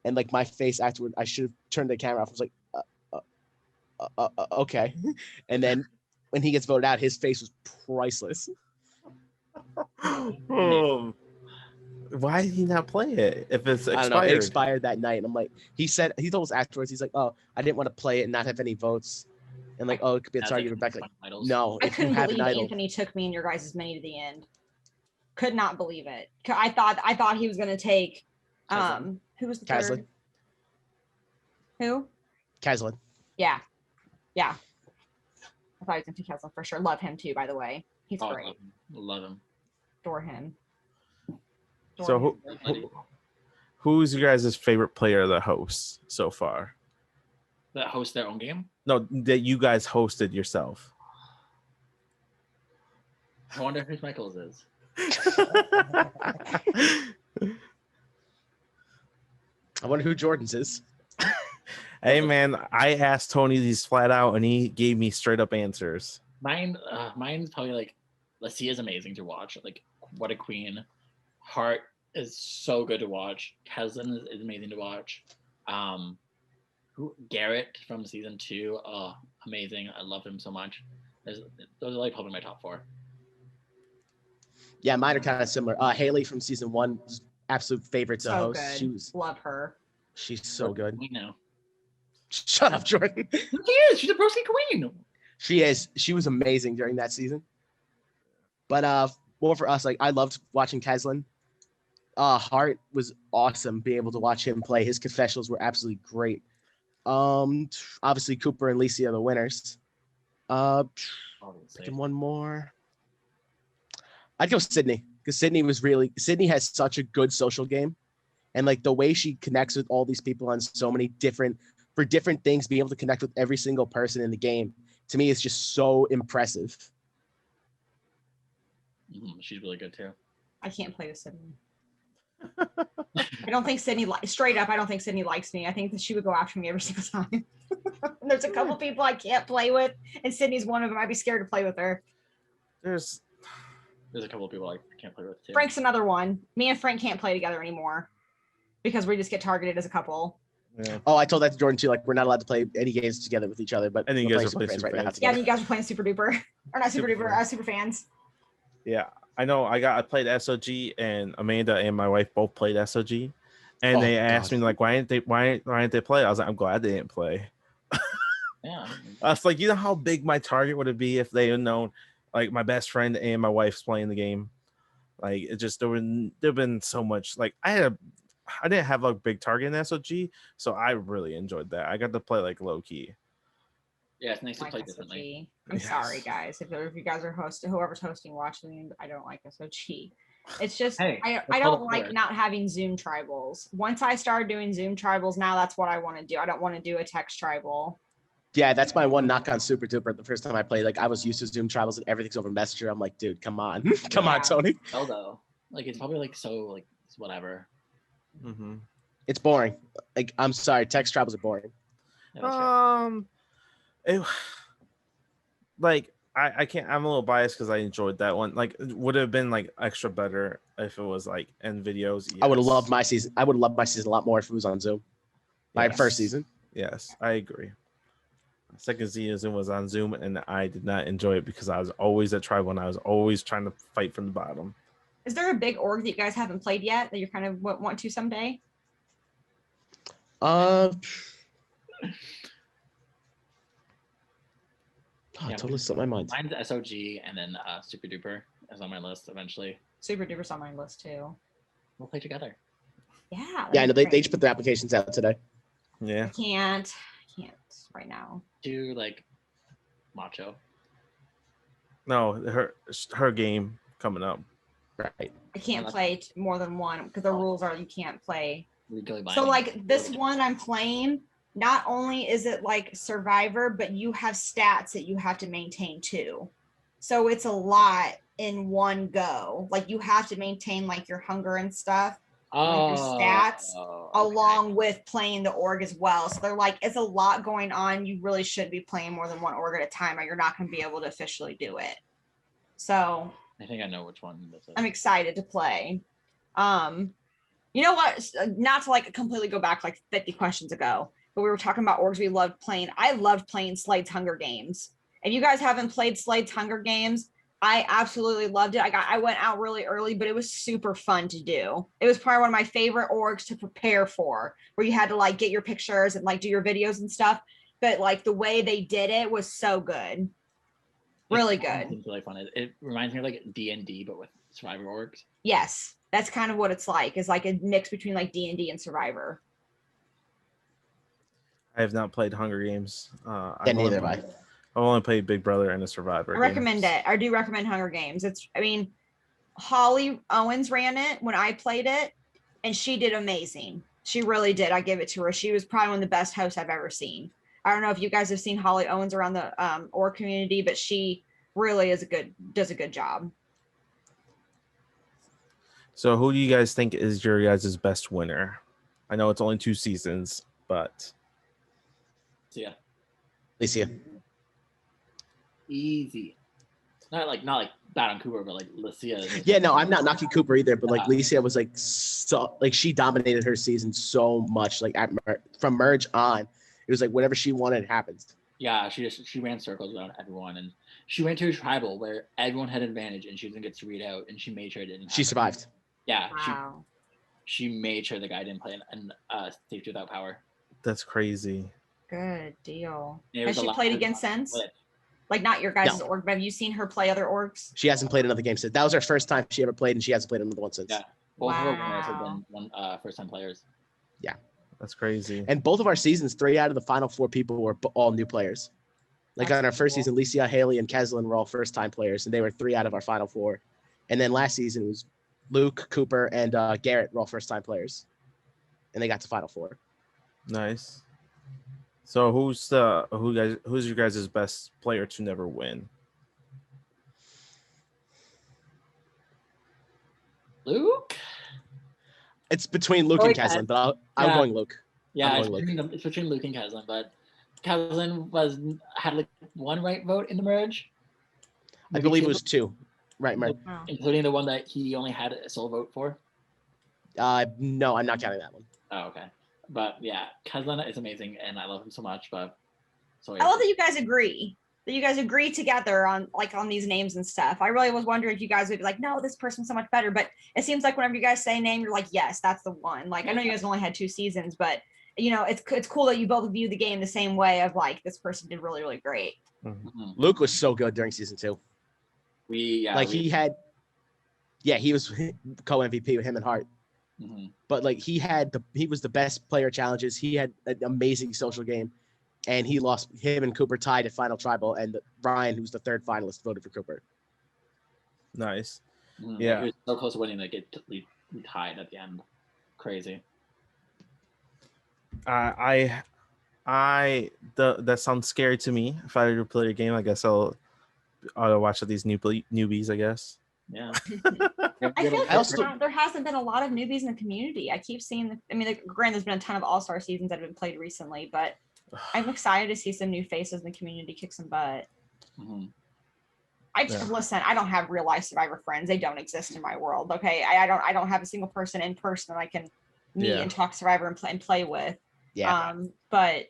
and like my face afterward, I should have turned the camera off. I was like, okay, and then when he gets voted out, his face was priceless. Why did he not play it if it's expired? I don't know. It expired that night, and I'm like, he told us afterwards, he's like, oh, I didn't want to play it and not have any votes, and like, oh, it could be a target. Rebecca, like, no, I if you couldn't have believe an idol, Anthony took me and your guys' many to the end. Could not believe it. I thought he was gonna take who was the Kaislyn. third? Who? Kaislyn. Yeah. I thought he was gonna take Kaislyn for sure. Love him too, by the way. He's great. Love him. Adore him. So who's your guys' favorite player that hosts so far? That host their own game? No, that you guys hosted yourself. I wonder who Michael's is. I wonder who Jordan's is. Hey man, I asked Tony these flat out, and he gave me straight up answers. Mine's probably like, Lassie is amazing to watch. Like, what a queen. Hart is so good to watch. Kaislyn is amazing to watch. Garrett from season 2, amazing. I love him so much. Those are like probably my top 4. Yeah, mine are kind of similar. Haley from season 1 was absolute favorite to host. Good. Love her. She's so good. We know. Shut up, Jordan. She is. She's a broski queen. She is. She was amazing during that season. But more for us, like I loved watching Kaislyn. Hart was awesome being able to watch him play. His confessionals were absolutely great. Obviously Cooper and Lisi are the winners. Picking one more. I'd go Sydney, because Sydney has such a good social game, and like the way she connects with all these people on so many different things, being able to connect with every single person in the game, to me is just so impressive. She's really good too. I can't play with Sydney. I don't think Sydney straight up. I don't think Sydney likes me. I think that she would go after me every single time. There's a couple people I can't play with, and Sydney's one of them. I'd be scared to play with her. There's a couple of people I can't play with too. Frank's another one. Me and Frank can't play together anymore because we just get targeted as a couple. Yeah. Oh, I told that to Jordan too. Like we're not allowed to play any games together with each other. But and then you guys are playing Super Fans right now. Yeah, and you guys are playing Super Duper, or not Super Duper, Super Fans. Yeah, I know. I played SOG, and Amanda and my wife both played SOG, and they asked me like, why didn't they play? I was like, I'm glad they didn't play. Yeah. I was like, you know how big my target would it be if they had known, like my best friend and my wife's playing the game. Like it just there've been so much. Like I didn't have a big target in SOG, so I really enjoyed that. I got to play like low key. Yeah, it's nice to play differently. I'm sorry, guys. If you guys are hosting, whoever's hosting, watching, I don't like SOG. It's just I don't like not having Zoom tribals. Once I started doing Zoom tribals, now that's what I want to do. I don't want to do a text tribal. Yeah, that's my one knock on Super Duper. The first time I played, like I was used to Zoom tribals and everything's over Messenger. I'm like, dude, come on, come on, Tony. Although, like it's probably like so like it's whatever. Mm-hmm. It's boring. Like I'm sorry, text tribals are boring. Like I can't. I'm a little biased because I enjoyed that one. Like, it would have been like extra better if it was like in videos. I would have yes. loved my season. I would love my season a lot more if it was on Zoom. My Yes. first season. Yes, I agree. Second season was on Zoom, and I did not enjoy it because I was always at tribal, and I was always trying to fight from the bottom. Is there a big org that you guys haven't played yet that you kind of want to someday? I totally slipped my mind. Mine's SOG, and then Super Duper is on my list eventually. Super Duper's on my list too. We'll play together. Yeah. Yeah, I know that'd be they just great. put their applications out today. Yeah, I can't right now. Do like Macho. no, her game coming up. Right. I can't play more than one because the rules are you can't play. Legally binding. So like this one I'm playing, not only is it like Survivor, but you have stats that you have to maintain too. So it's a lot in one go. Like you have to maintain like your hunger and stuff, your stats, along with playing the org as well. So they're like, it's a lot going on. You really should be playing more than one org at a time, or you're not going to be able to officially do it. So I think I know which one this is. I'm excited to play. You know what? Not to like completely go back like 50 questions ago, but we were talking about orgs we loved playing. I loved playing Slade's Hunger Games. If you guys haven't played Slade's Hunger Games, I absolutely loved it. I went out really early, but it was super fun to do. It was probably one of my favorite orgs to prepare for, where you had to like get your pictures and like do your videos and stuff. But like the way they did it was so good. Really good. It's really fun. It reminds me of like D&D, but with Survivor orgs. Yes, that's kind of what it's like. It's like a mix between like D&D and Survivor. I have not played Hunger Games. Yeah, neither have I. I've only played Big Brother and a Survivor. I recommend it. I do recommend Hunger Games. I mean, Holly Owens ran it when I played it, and she did amazing. She really did. I give it to her. She was probably one of the best hosts I've ever seen. I don't know if you guys have seen Holly Owens around the org community, but she really does a good job. So, who do you guys think is your guys' best winner? I know it's only 2 seasons, but So yeah, Alicia. easy. Not like bad on Cooper, but like Lucia. Yeah, no, I'm not knocking Cooper either, but like Alicia was like so like she dominated her season so much. Like from merge on, it was like whatever she wanted happens. Yeah, she ran circles around everyone, and she went to a tribal where everyone had an advantage, and she didn't get to read out, and she made sure it didn't. She survived. Yeah, Wow. she made sure the guy didn't play an safety without power. that's crazy. Good deal. It Has was a she lot- played it was a again lot since? split. Like not your guys' No. org, but have you seen her play other orgs? She hasn't played another game since. That was her first time she ever played, and she hasn't played another one since. Yeah. Both of her winners have Wow. been first-time players. That's crazy. And both of our seasons, 3 out of the final 4 people were all new players. Like That's on our first cool. season, Licia, Haley, and Keslin were all first-time players, and they were 3 out of our final 4. And then last season it was Luke, Cooper, and Garrett were all first-time players, and they got to final 4. Nice. So, who's your guys' best player to never win? Luke? It's between Luke Oh, and yeah. Keslin, but I'm Yeah. going Luke. Yeah, I'm it's going between, it's between Luke and Keslin, but Keslin had like 1 right vote in the merge. I believe it was 2. Right, Mark. Wow. Including the one that he only had a sole vote for. No, I'm not counting that one. Oh, okay. But yeah, Keslin is amazing, and I love him so much. But so I love that you guys agree. That you guys agree together on these names and stuff. I really was wondering if you guys would be like, no, this person's so much better. But it seems like whenever you guys say a name, you're like, yes, that's the one. Like I know you guys only had 2 seasons, but you know, it's cool that you both view the game the same way of like this person did really, really great. Mhm. Luke was so good during season 2. He was co-MVP with him and Hart. Mhm. But like he was the best player challenges. He had an amazing social game, and he lost. Him and Cooper tied at final tribal, and Ryan, who's the 3rd finalist, voted for Cooper. Nice. Mhm. Yeah. He was so close to winning, like we tied at the end. Crazy. That sounds scary to me. If I were to play a game, I guess I'll watch these newbies. I guess. Yeah. I feel like I also- there hasn't been a lot of newbies in the community. I keep seeing, granted, there's been a ton of all-star seasons that have been played recently, but I'm excited to see some new faces in the community kick some butt. Mhm. Yeah. Listen, I don't have real life Survivor friends. They don't exist in my world. Okay. I don't have a single person in person that I can meet Yeah. and talk Survivor and play with. Yeah. But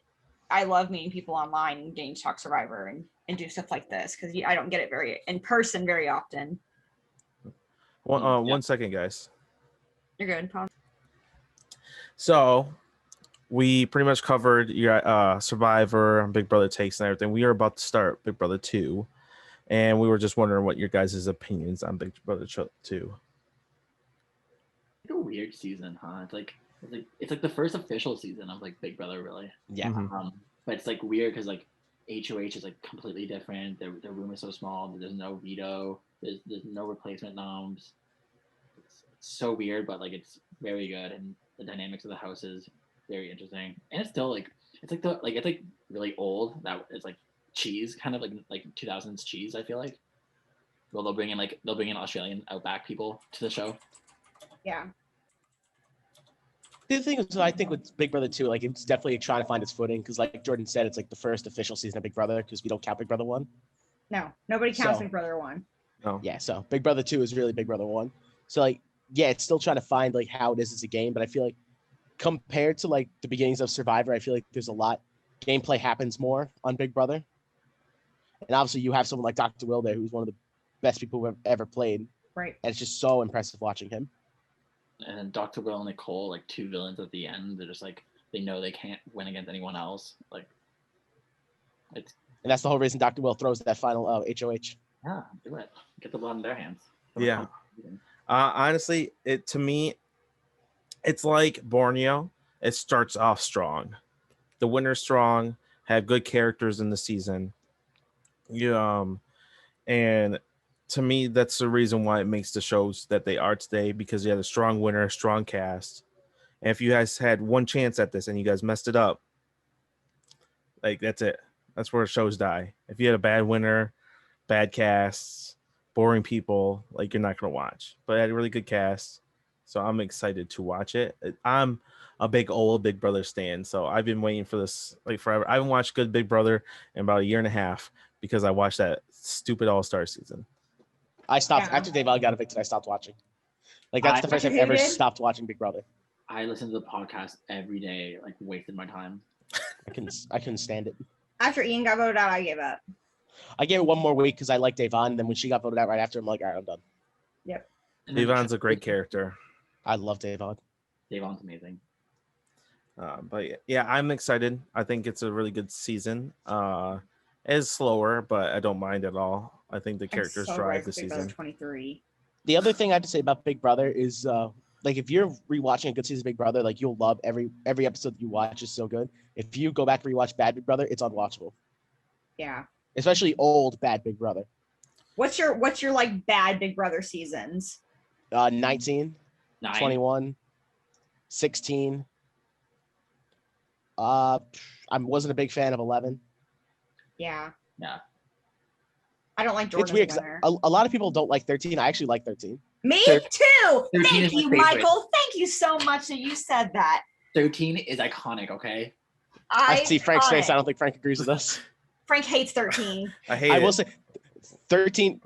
I love meeting people online and getting to talk Survivor and do stuff like this because I don't get it very in person very often. One second, guys. You're good, Tom. So we pretty much covered your Survivor, Big Brother takes, and everything. We are about to start Big Brother 2, and we were just wondering what your guys' opinions on Big Brother 2. It's a weird season, huh? It's like the first official season of like Big Brother, really. Yeah. Mhm. But it's like weird because like HOH is like completely different. Their room is so small. There's no veto. There's no replacement noms. It's so weird, but like it's very good, and the dynamics of the house is very interesting. And it's still like it's like really old. That it's like cheese, kind of like 2000s cheese. I feel like. Well, they'll bring in Australian outback people to the show. Yeah. The thing is, I think with Big Brother 2, like it's definitely trying to find its footing because, like Jordan said, it's like the first official season of Big Brother because we don't count Big Brother 1. No, nobody counts So- Big Brother 1. No. Yeah, so Big Brother 2 is really Big Brother 1. So like, yeah, it's still trying to find like how it is as a game, but I feel like compared to like the beginnings of Survivor, I feel like there's a lot gameplay happens more on Big Brother. And obviously you have someone like Dr. Will there who's one of the best people who've ever played. Right. And it's just so impressive watching him. And Dr. Will and Nicole, like two villains at the end, they're just like they know they can't win against anyone else. Like it's And that's the whole reason Dr. Will throws that final HOH. yeah, do it. Get the blood in their hands. Yeah. Honestly, to me, it's like Borneo. It starts off strong. The winner's strong, have good characters in the season. And to me, that's the reason why it makes the shows that they are today, because you had a strong winner, strong cast. And if you guys had one chance at this and you guys messed it up, like that's it. That's where shows die. If you had a bad winner, bad casts, boring people, like you're not gonna watch. But it had a really good cast, so I'm excited to watch it. I'm a big old Big Brother stan, so I've been waiting for this like forever. I haven't watched good Big Brother in about a year and a half because I watched that stupid All-Star season. I stopped Yeah. after Dave got evicted. I stopped watching. Like that's the first I've ever stopped watching Big Brother. I listen to the podcast every day, like wasted my time. I couldn't stand it. After Ian got voted out, I gave up. I gave it one more week because I like Davon. And then when she got voted out right after, I'm like, all right, I'm done. And then Devon's a great character. I love Davon. Davon's amazing. But yeah, I'm excited. I think it's a really good season. It's slower, but I don't mind at all. I think the characters drive the Big Brother season. 23. The other thing I have to say about Big Brother is like if you're rewatching a good season of Big Brother, like you'll love every episode that you watch is so good. If you go back and rewatch Bad Big Brother, it's unwatchable. Yeah. Especially old Bad Big Brother. What's your like bad Big Brother seasons? 19, 9. 21, 16. I wasn't a big fan of 11. Yeah. Yeah. I don't like Jordan It's weird as a because winner. a lot of people don't like 13. I actually like 13. Me Thir- too. 13 Thank is my you, favorite. Michael. Thank you so much that you said that. 13 is iconic, okay? I see Frank's face. I Iconic. don't think Frank agrees with us. Frank hates 13. I hate I it. will say 13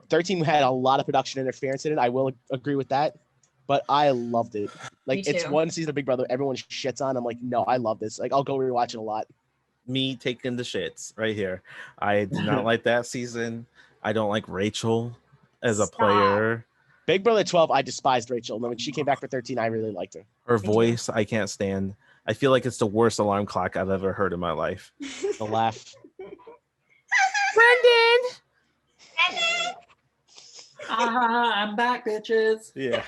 had a lot of production interference in it. I will agree with that. But I loved it. Like Me it's too. one season of Big Brother everyone shits on. I'm like, no, I love this. Like I'll go rewatch it a lot. Me taking the shits right here. I did not like that season. I don't like Rachel as a Stop. player. Big Brother 12, I despised Rachel. And then when she came back for 13, I really liked her. Her Me too. voice, I can't stand. I feel like it's the worst alarm clock I've ever heard in my life. The laugh. Brendan. I'm back, bitches. Yeah.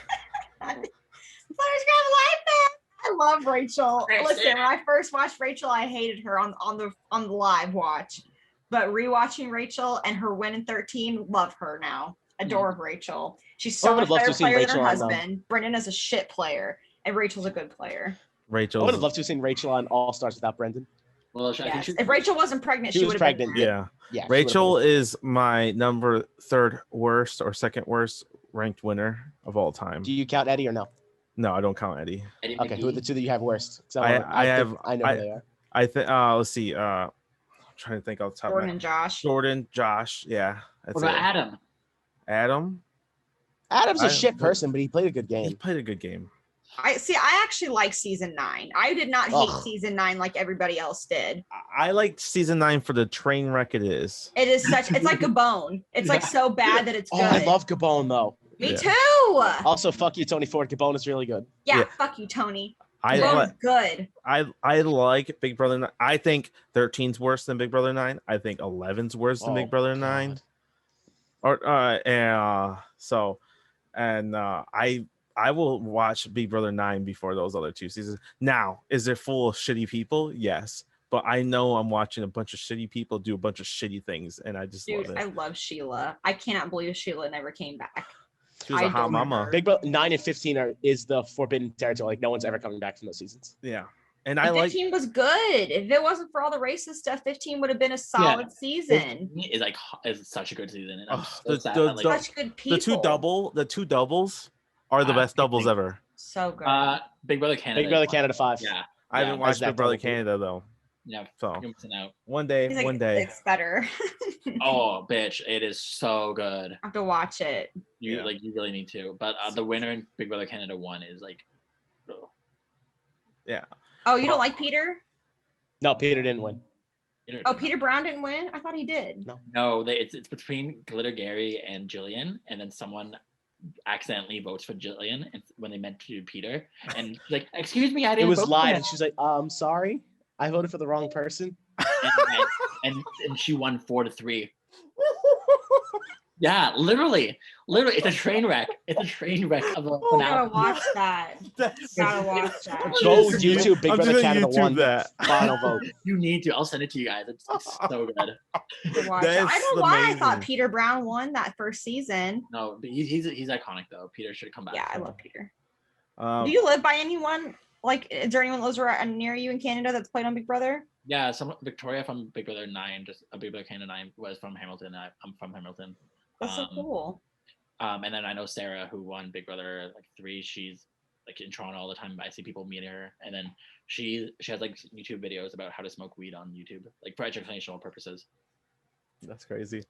Flowers grab a life back. I love Rachel. Rachel. Listen, when I first watched Rachel, I hated her on the live watch. But rewatching Rachel and her win in 13, love her now. Adore Rachel. She's so I would've much loved to better have seen player than her Rachel on, husband. Brendan is a shit player, and Rachel's a good player. I Rachel. would have loved to have seen Rachel on All Stars without Brendan. Well, I think Yes. she, If Rachel wasn't pregnant, She she was would have been. pregnant, Yeah. Yeah. she Rachel would've is my number 3rd worst or 2nd worst ranked winner of all time. been. Do you count Eddie or no? No, I don't count Eddie. Eddie Okay, who are the McGee. two that you have worst? 'Cause I think have- I know who they are. I think let's see. I'm trying to think off the top Jordan of and my Josh. Jordan, Josh. Yeah. That's What about it. Adam? Adam, Adam's a I- shit person, but he played a good he game. played a good game. I actually like season 9. I did not hate Ugh. season 9 like everybody else did. I liked season 9 for the train wreck it is. It is it's like a bone. It's like Yeah. so bad that it's good. Oh, I love Gabon though. Me Yeah. too. Also, fuck you, Tony Ford. Gabon is really good. Yeah, Yeah. fuck you, Tony. I Bone's like good. I like Big Brother 9. I think 13's worse than Big Brother 9. I think 11's worse than Oh, Big Brother 9. God. Or I will watch Big Brother 9 before those other 2 seasons. Now, is it full of shitty people? Yes. But I know I'm watching a bunch of shitty people do a bunch of shitty things, and I just Dude, love I it. love Sheila. I cannot believe Sheila never came back. She was a I hot don't mama. remember. Big Brother 9 and 15 is the forbidden territory. Like no one's ever coming back from those seasons. Yeah. And And I like 15 was good. If it wasn't for all the racist stuff, 15 would have been a solid season. Is such a good season. And I'm Ugh, so the- sad the- that, like, the- Such good people. the two doubles are the best I doubles think- ever. So good. Big Brother Canada. Big Brother Canada 5. Yeah, I haven't Yeah, watched that Big Brother double too. Canada though. yeah. So You're missing out. one day, He's like, one day. it's better. Oh, bitch, it is so good. I have to watch it. You Yeah. you really need to. But the winner in Big Brother Canada 1 is like, oh, Oh, you don't like Peter? No, Peter didn't win. you know, Oh, Peter Brown didn't win? I thought he did. No, it's between Glitter Gary and Jillian, and then someone accidentally votes for Jillian and when they meant to do Peter, and she's like, excuse me, I It didn't. was vote for live, him." and she's like, sorry, I voted for the wrong person. And she won 4-3. Yeah, literally, it's a train wreck. It's a train wreck of a Gotta finale. watch that. Gotta watch that. Go YouTube Big I'm Brother just gonna Canada YouTube 1 that. final vote. You need to. I'll send it to you guys. It's so good. To watch it. I That's don't know why I thought amazing. Peter Brown won that first season. No, but he's iconic though. Peter should come back. Yeah, I love Peter. Um, Do you live by anyone? Like, is there anyone that lives around near you in Canada that's played on Big Brother? Yeah, some Victoria from Big Brother 9, just a Big Brother Canada 9 was from Hamilton. I'm from Hamilton. That's so Um, cool. And then I know Sarah, who won Big Brother like 3. She's like in Toronto all the time. I see people meet her, and then she has like YouTube videos about how to smoke weed on YouTube, like for educational purposes. That's crazy.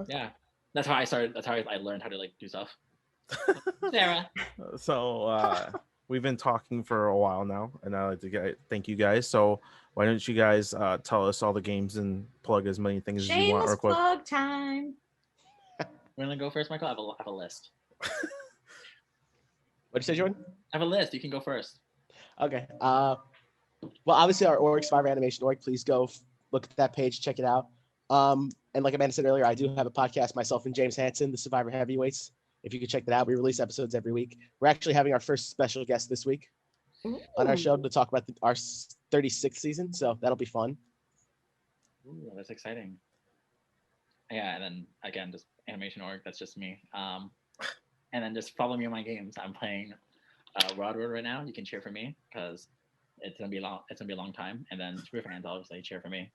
Yeah, that's how I started. That's how I learned how to like do stuff. Sarah. So we've been talking for a while now, and I'd like to thank you guys. So why don't you guys tell us all the games and plug as many things as you want? Shameless Or quick. plug time. We're gonna go first, Michael. I have a list. What'd you say, Jordan? I have a list. You can go first. Okay. Well, obviously our org, Survivor Animation org. Please go look at that page, check it out. And like Amanda said earlier, I do have a podcast, myself and James Hansen, the Survivor Heavyweights. If you could check that out, we release episodes every week. We're actually having our first special guest this week on our show to talk about our 36th season, so that'll be fun. Ooh, that's exciting. Yeah, and then again, just animation org. That's just me. And then just follow me on my games. I'm playing Rod Road right now. You can cheer for me because it's gonna be long. It's gonna be a long time. And then Super fans, obviously, cheer for me.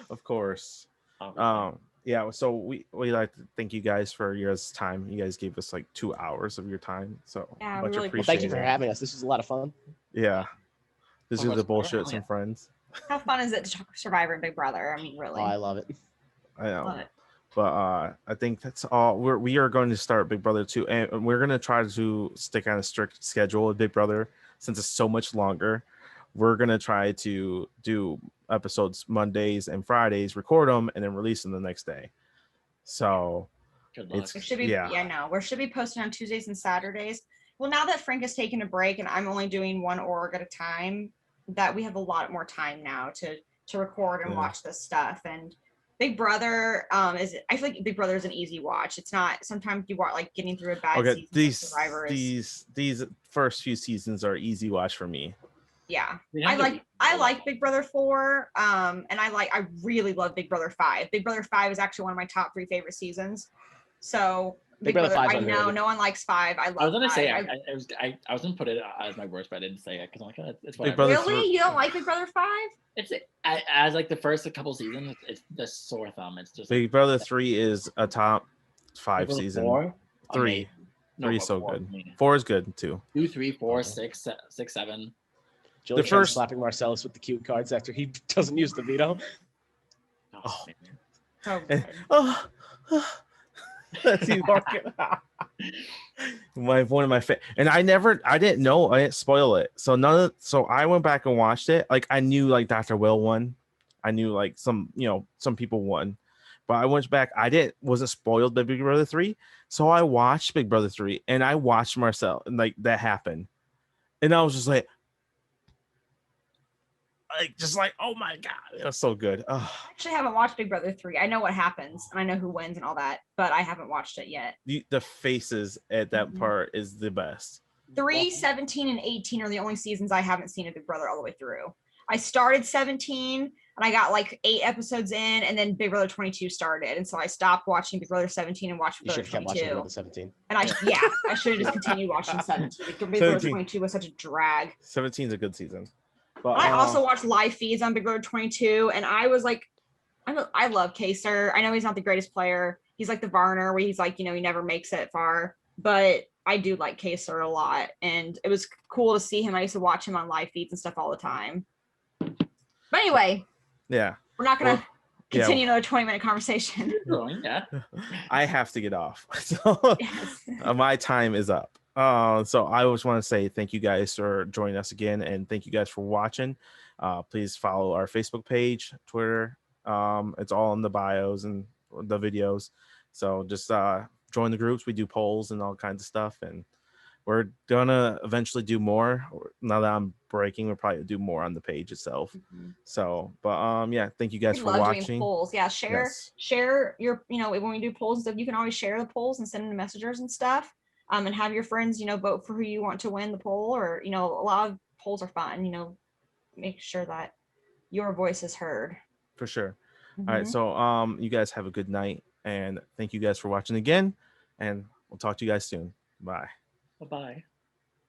Of course. Obviously. Yeah, so we like to thank you guys for your time. You guys gave us like 2 hours of your time, so Yeah, much we really Well, thank you for appreciated. having us. This was a lot of fun. Yeah, this Oh, is the that's bullshit. fun. Some friends. How fun is it to talk Survivor and Big Brother? I mean, Oh, really. I love it. I know. Love it. But I think that's all. We are going to start Big Brother 2, and we're going to try to stick on a strict schedule with Big Brother since it's so much longer. We're going to try to do episodes Mondays and Fridays, record them, and then release them the next day. So Good luck. it's We should be, yeah. yeah, no, we should be posting on Tuesdays and Saturdays. Well, now that Frank has taken a break and I'm only doing one org at a time, that we have a lot more time now to record and Yeah. watch this stuff. And Big Brother I feel like Big Brother is an easy watch. It's not, sometimes you want like getting through a bad Okay, season. of these Survivor is, these first few seasons are easy watch for me. yeah. We I have to like read I a lot. like Big Brother 4. And I really love Big Brother 5. Big Brother 5 is actually one of my top 3 favorite seasons. So Big Brother 5 's I know underrated. no one likes 5. I love I was gonna say 5. I was gonna put it as my worst, but I didn't say it because I'm like, oh, it's Big whatever. Brother Really? You don't like Big Brother 5? It's as like the first couple seasons, it's the sore thumb. It's just Big Brother 3 is a top 5 Big Brother season. 4? 3. Amazing. No, 3 is but so 4 good. is amazing. 4 is good too. 2, 3, 4, Okay. 6, 7. Julie The Trent's first- slapping Marcellus with the cue cards after he doesn't use the veto. Oh, Oh. man. So And- good. oh, That's you walking out. One of my and I didn't know, I didn't spoil it. So I went back and watched it. Like I knew like Dr. Will won. I knew like some people won. But I went back, wasn't spoiled by Big Brother 3. So I watched Big Brother 3 and I watched Marcel and like that happened. And I was just like, oh my God, it was so good. I actually haven't watched Big Brother 3. I know what happens and I know who wins and all that, but I haven't watched it yet. The faces at that part is the best. 3, 17, and 18 are the only seasons I haven't seen of Big Brother all the way through. I started 17 and I got like 8 episodes in, and then Big Brother 22 started, and so I stopped watching Big Brother 17 and watched Big Brother 22. Big Brother 17. And I should have just continued watching 17. Big Brother 22 was such a drag. 17 is a good season. But I also watched live feeds on Big Brother 22, and I was like, I love Kaser. I know he's not the greatest player. He's like the Varner, where he's like, he never makes it far, but I do like Kaser a lot, and it was cool to see him. I used to watch him on live feeds and stuff all the time. But anyway, yeah, we're not gonna continue another 20-minute conversation. Yeah, I have to get off, so my time is up. So I just want to say thank you guys for joining us again, and thank you guys for watching. Please follow our Facebook page, Twitter. It's all in the bios and the videos. So just join the groups. We do polls and all kinds of stuff, and we're gonna eventually do more. Now that I'm breaking, we'll probably do more on the page itself. So, but yeah, thank you guys for watching. Doing polls. Yeah, share your, when we do polls and stuff, you can always share the polls and send them to messengers and stuff. And have your friends, vote for who you want to win the poll, or, a lot of polls are fun, make sure that your voice is heard. For sure. All right. So, you guys have a good night, and thank you guys for watching again, and we'll talk to you guys soon. Bye. Bye-bye.